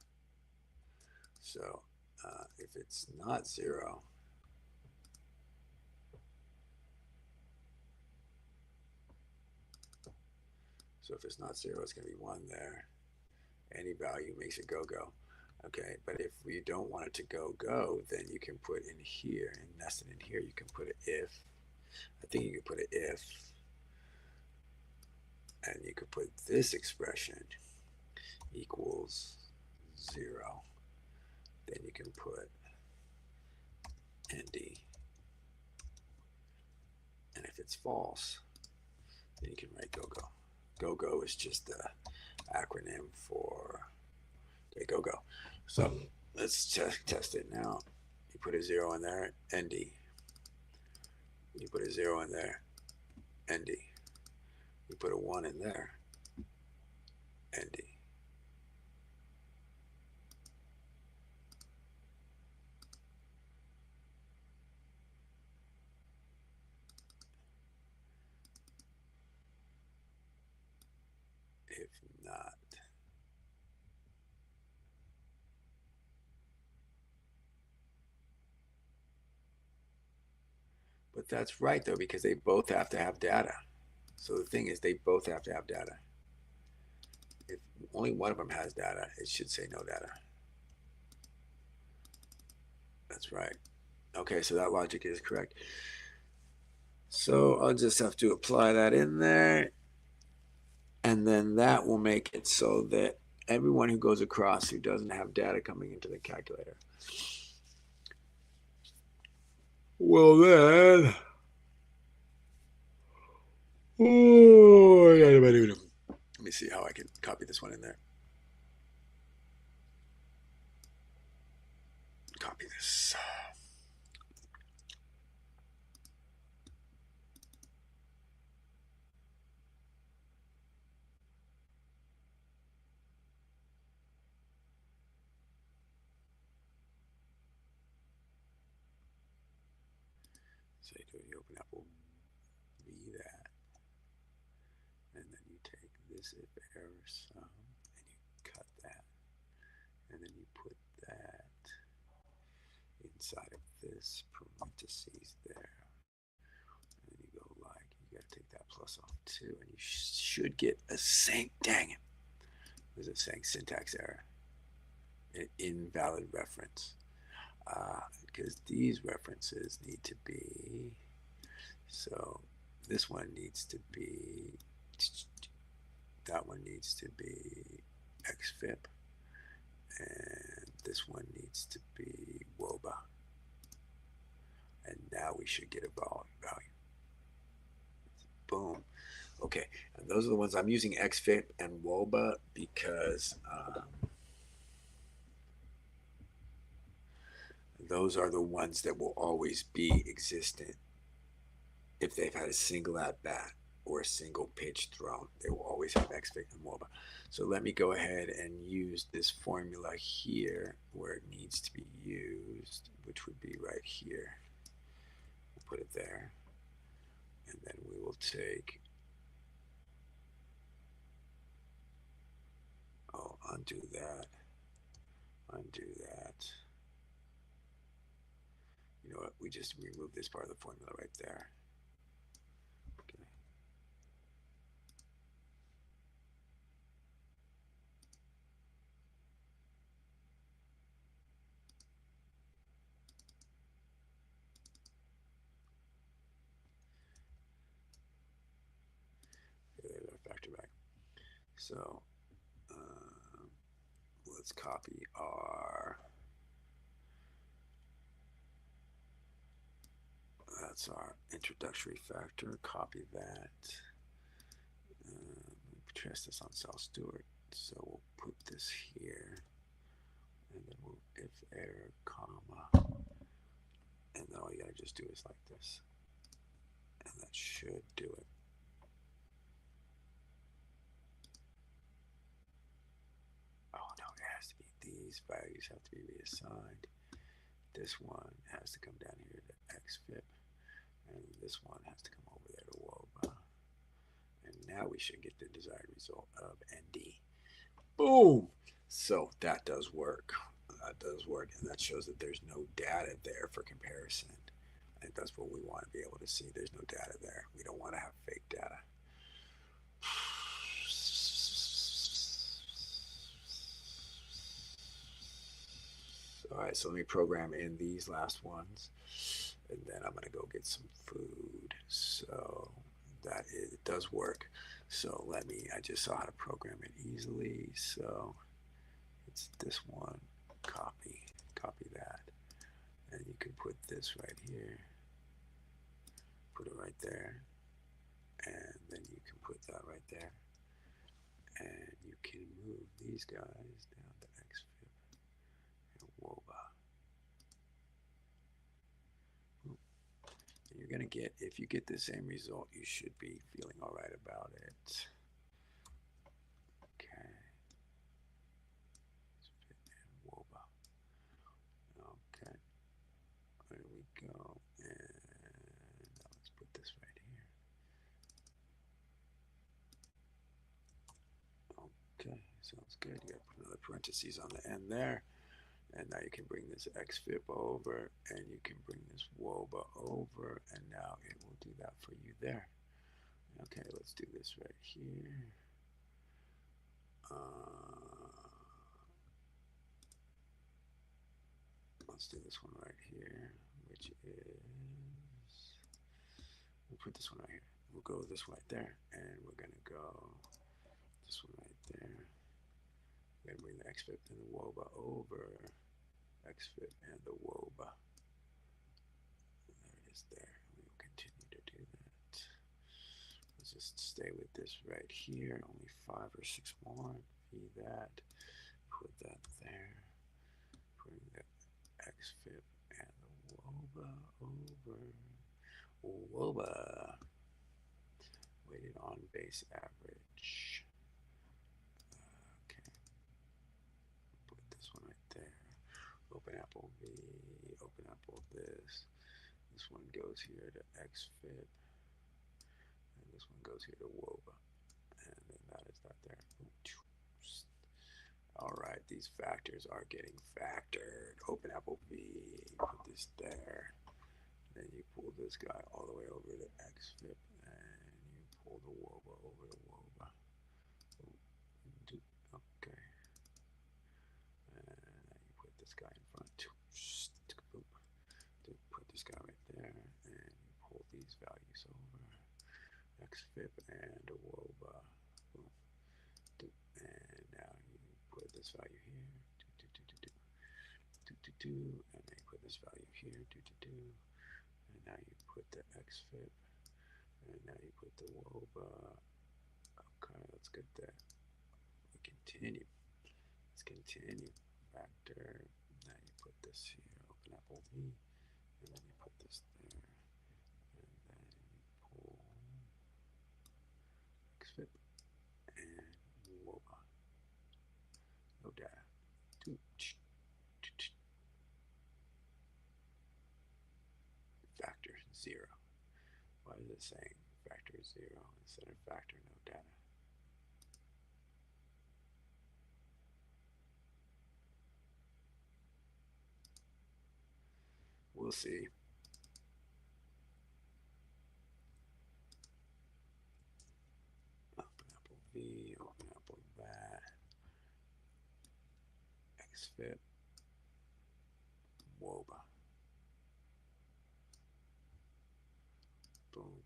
So if it's not 0, so if it's not 0, it's going to be 1 there. Any value makes it go. Okay, but if we don't want it to go, then you can put in here, and nested in here, you can put an if. I think you can put an if And you could put this expression equals 0. Then you can put ND. And if it's false, then you can write go-go. Go-go is just the acronym for go-go. So let's test it now. You put a 0 in there, ND. You put a 0 in there, ND. You put a 1 in there, ND. If not, but that's right though, because they both have to have data. So the thing is, they both have to have data. If only one of them has data, it should say no data. That's right. Okay, so that logic is correct. So I'll just have to apply that in there. And then that will make it so that everyone who goes across who doesn't have data coming into the calculator will then... Oh, let me see how I can copy this one in there. Copy this. So you open up V that, and then you take this if error sum, and you cut that, and then you put that inside of this parentheses there. And you go like, you gotta take that plus off too, and you should get a dang it. What is it saying? Syntax error. An invalid reference. Because these references need to be, so this one needs to be, that one needs to be xfip, and this one needs to be woba. And now we should get a value. Boom. Okay, and those are the ones I'm using xfip and woba because those are the ones that will always be existent. If they've had a single at bat or a single pitch thrown, they will always have xfip and woba. So let me go ahead and use this formula here where it needs to be used, which would be right here. We'll put it there, and then we will take, undo that, undo that. You know what, we just remove this part of the formula right there. Okay. Factor back. So let's copy our, that's our introductory factor, copy that, trace this on Sal Stewart, so we'll put this here, and then we'll if error, comma, and then all you gotta just do is like this, and that should do it. Oh no, it has to be, these values have to be reassigned. This one has to come down here to xfip, and this one has to come over there to woba. And now we should get the desired result of ND. Boom! So that does work. That does work, and that shows that there's no data there for comparison. I think that's what we want to be able to see. There's no data there. We don't want to have fake data. All right, so let me program in these last ones, and then I'm going to go get some food. So that it does work. So I just saw how to program it easily. So it's this one, copy that. And you can put this right here, put it right there. And then you can put that right there. And you can move these guys down to XFIP and WOBA. And you're going to get, if you get the same result, you should be feeling all right about it. Okay. XFIP and WOBA. Okay. There we go. And now let's put this right here. Okay, sounds good. You got to put another parentheses on the end there. And now you can bring this XFIP over, and you can bring this WOBA over, and now it will do that for you there. Okay, let's do this right here. Let's do this one right here, which is, we'll put this one right here. We'll go this one right there, and we're going to go this one right there. We're going to bring the XFIP and the WOBA over. XFIP and the WOBA. And there it is there. We will continue to do that. Let's just stay with this right here. Only 5 or 6 more. Be that. Put that there. Bring the XFIP and the WOBA over. WOBA. Weighted on base average. Okay. Put this one right there. Open Apple V, open Apple this. This one goes here to XFIP. And this one goes here to WOBA. And then that is that there. Alright, these factors are getting factored. Open Apple V, put this there. Then you pull this guy all the way over to XFIP. And you pull the WOBA over to WOBA. Okay. And now you put this guy in front. Put this guy right there, and you pull these values over. XFIP and WOBA. And now you put this value here. And then you put this value here. And now you put the XFIP. And now you put the WOBA. Okay, let's get that. We continue. Let's continue. Factor. Now you put this here. Open Apple V. And then you put this there. And then you pull XFIP and WOBA. No data. Factor 0. Why is it saying factor 0 instead of factor no data? We'll see. Open Apple V, open Apple that. XFIP, WOBA. Boom.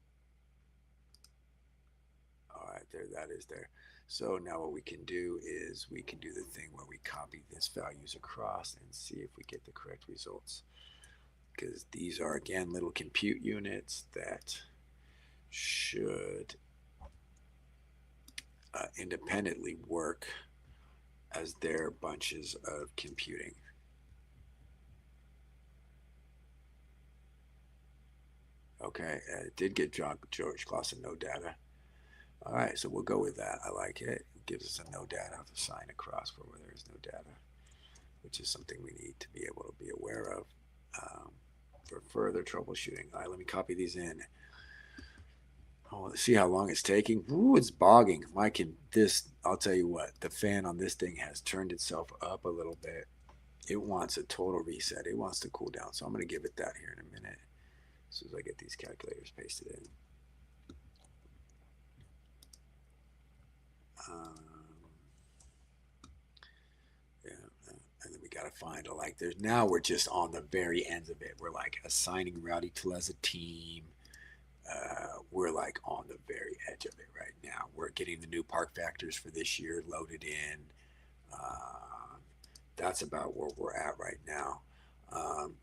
All right, there, that is there. So now what we can do is we can do the thing where we copy these values across and see if we get the correct results. Because these are, again, little compute units that should independently work as their bunches of computing. Okay, it did get George Clausen no data. All right, so we'll go with that. I like it. It gives us a no data sign across for where there is no data, which is something we need to be able to be aware of for further troubleshooting. All right, let me copy these in. Oh, let's see how long it's taking. Ooh, it's bogging. I'll tell you what, the fan on this thing has turned itself up a little bit. It wants a total reset. It wants to cool down. So I'm going to give it that here in a minute as soon as I get these calculators pasted in. And then we got to find now we're just on the very ends of it. We're like assigning Rowdy Till as a team. We're like on the very edge of it right now. We're getting the new park factors for this year loaded in. That's about where we're at right now.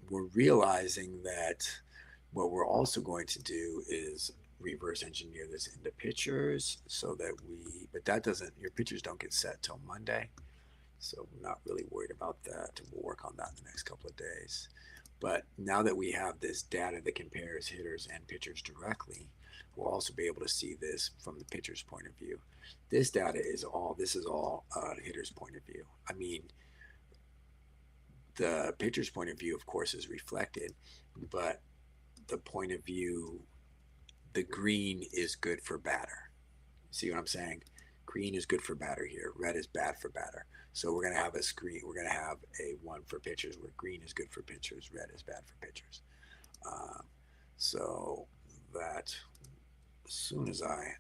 We're realizing that what we're also going to do is reverse engineer this into pictures so that but that doesn't, your pictures don't get set till Monday. So I'm not really worried about that. We'll work on that in the next couple of days. But now that we have this data that compares hitters and pitchers directly, we'll also be able to see this from the pitcher's point of view. This data is all, hitter's point of view. I mean, the pitcher's point of view, of course, is reflected, but the point of view, the green is good for batter. See what I'm saying? Green is good for batter here. Red is bad for batter. So we're going to have a screen. We're going to have a one for pitchers where green is good for pitchers, red is bad for pitchers. So that as soon as I,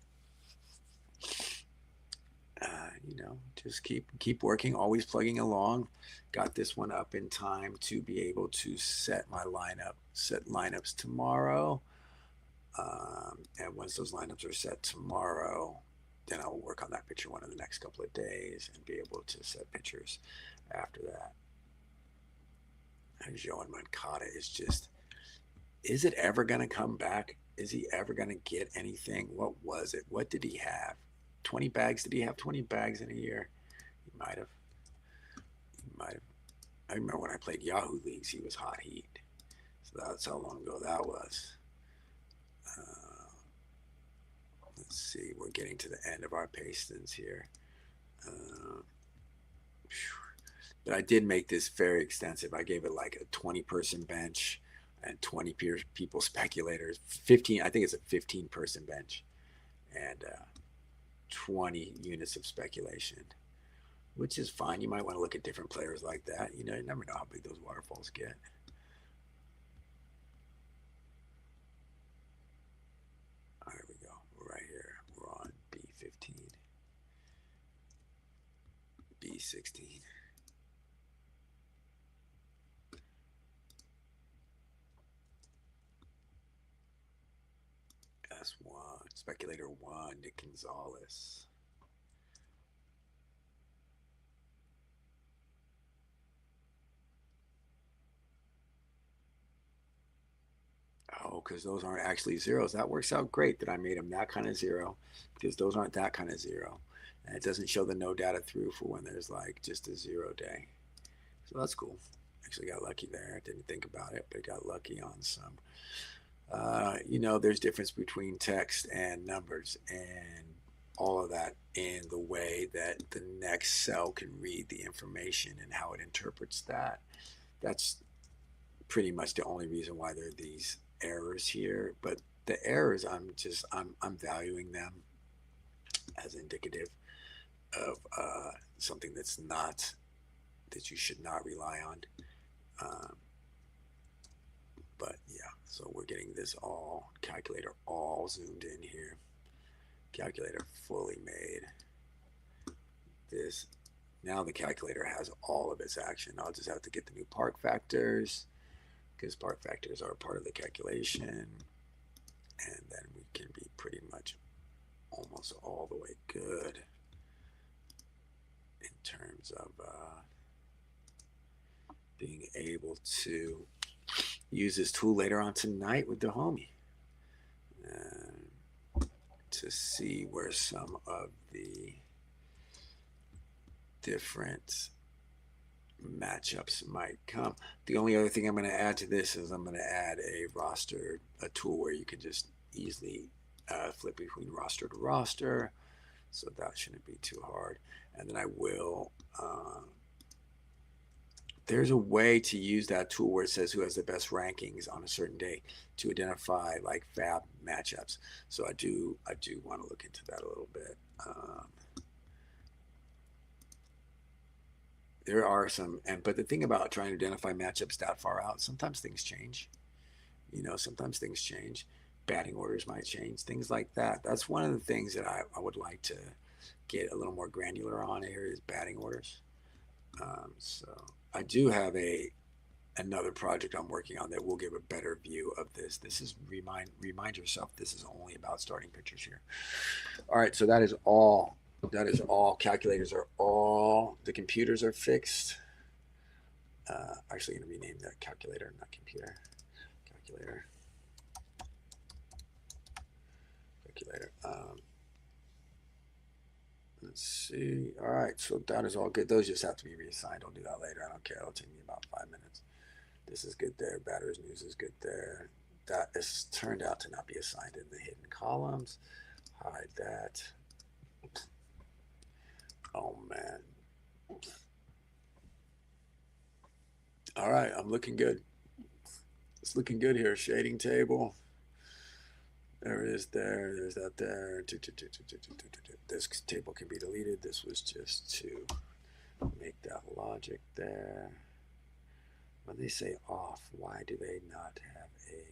just keep working, always plugging along. Got this one up in time to be able to set lineups tomorrow. And once those lineups are set tomorrow, then I'll work on that picture one in the next couple of days and be able to set pictures after that. And Joan Moncada is it ever going to come back? Is he ever going to get anything? What was it? What did he have? 20 bags? Did he have 20 bags in a year? He might have. I remember when I played Yahoo Leagues, he was hot heat. So that's how long ago that was. Let's see, we're getting to the end of our pastons here. But I did make this very extensive. I gave it like a 20-person bench and 20 people speculators. 15, I think it's a 15-person bench, and 20 units of speculation, which is fine. You might want to look at different players like that. You never know how big those waterfalls get. There we go. We're right here. We're on B15, B16. S1, speculator 1, Nick Gonzalez. Oh, because those aren't actually zeros. That works out great that I made them that kind of zero, because those aren't that kind of zero. And it doesn't show the no data through for when there's like just a 0 day. So that's cool. Actually got lucky there. I didn't think about it, but got lucky on some. There's difference between text and numbers and all of that in the way that the next cell can read the information and how it interprets that. That's pretty much the only reason why there are these errors here. But the errors, I'm valuing them as indicative of something that you should not rely on. But yeah, so we're getting this calculator all zoomed in here. Calculator fully made. This, now the calculator has all of its action. I'll just have to get the new park factors, because park factors are part of the calculation. And then we can be pretty much almost all the way good in terms of being able to use this tool later on tonight with the homie to see where some of the different matchups might come. The only other thing I'm going to add to this is I'm going to add a tool where you can just easily flip between roster to roster. So that shouldn't be too hard. And then I will there's a way to use that tool where it says who has the best rankings on a certain day to identify like fab matchups. So I do want to look into that a little bit. There are some, but the thing about trying to identify matchups that far out, sometimes things change. Sometimes things change. Batting orders might change, things like that. That's one of the things that I would like to get a little more granular on here is batting orders. So I do have a another project I'm working on that will give a better view of this. This is remind yourself this is only about starting pictures here. All right, so that is all. That is all. Calculators are all. The computers are fixed. Actually, going to rename that calculator, not computer. Calculator. Calculator. Let's see. All right, so that is all good. Those just have to be reassigned. I'll do that later. I don't care. It'll take me about 5 minutes. This is good there. Batteries news is good there. That is turned out to not be assigned in the hidden columns. Hide that. Oh, man. All right, I'm looking good. It's looking good here. Shading table. There it is there. There's that there. This table can be deleted. This was just to make that logic there. When they say off, why do they not have a...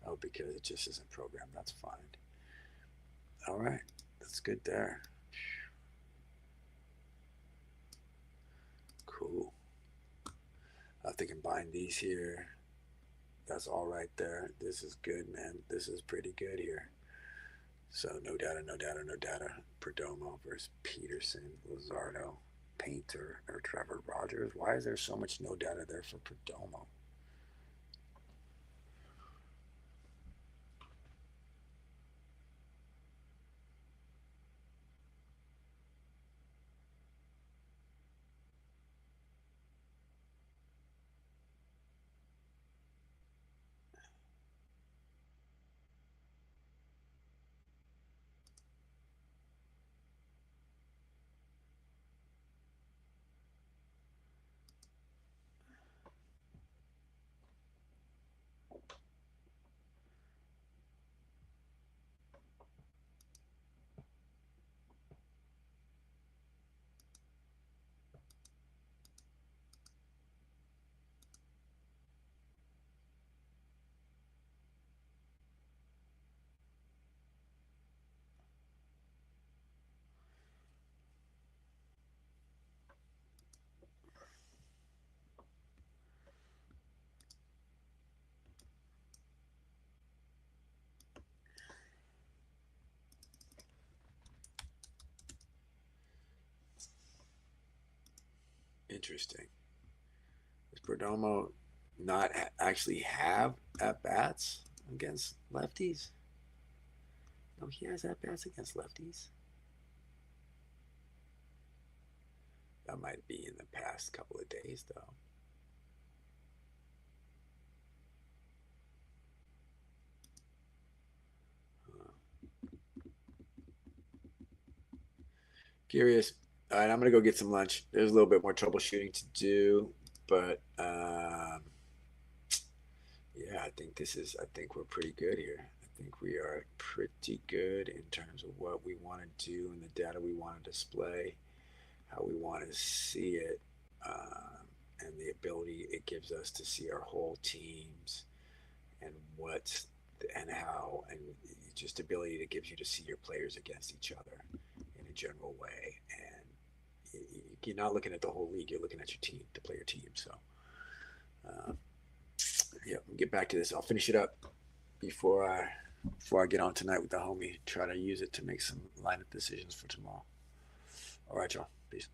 Oh, because it just isn't programmed. That's fine. All right, that's good there. Cool. I have to combine these here. That's all right there. This is good, man. This is pretty good here. So no data, no data, no data. Perdomo versus Peterson, Lizardo, Painter, or Trevor Rogers. Why is there so much no data there for Perdomo? Interesting. Does Perdomo not actually have at-bats against lefties? No, he has at-bats against lefties. That might be in the past couple of days, though. Curious. All right, I'm gonna go get some lunch. There's a little bit more troubleshooting to do, but yeah, I think we're pretty good here. I think we are pretty good in terms of what we want to do and the data we want to display, how we want to see it, and the ability it gives us to see our whole teams and what and how, and just ability it gives you to see your players against each other in a general way. And you're not looking at the whole league, you're looking at your team, to play your team. So yeah, we'll get back to this. I'll finish it up before I get on tonight with the homie. Try to use it to make some lineup decisions for tomorrow. All right, y'all. Peace.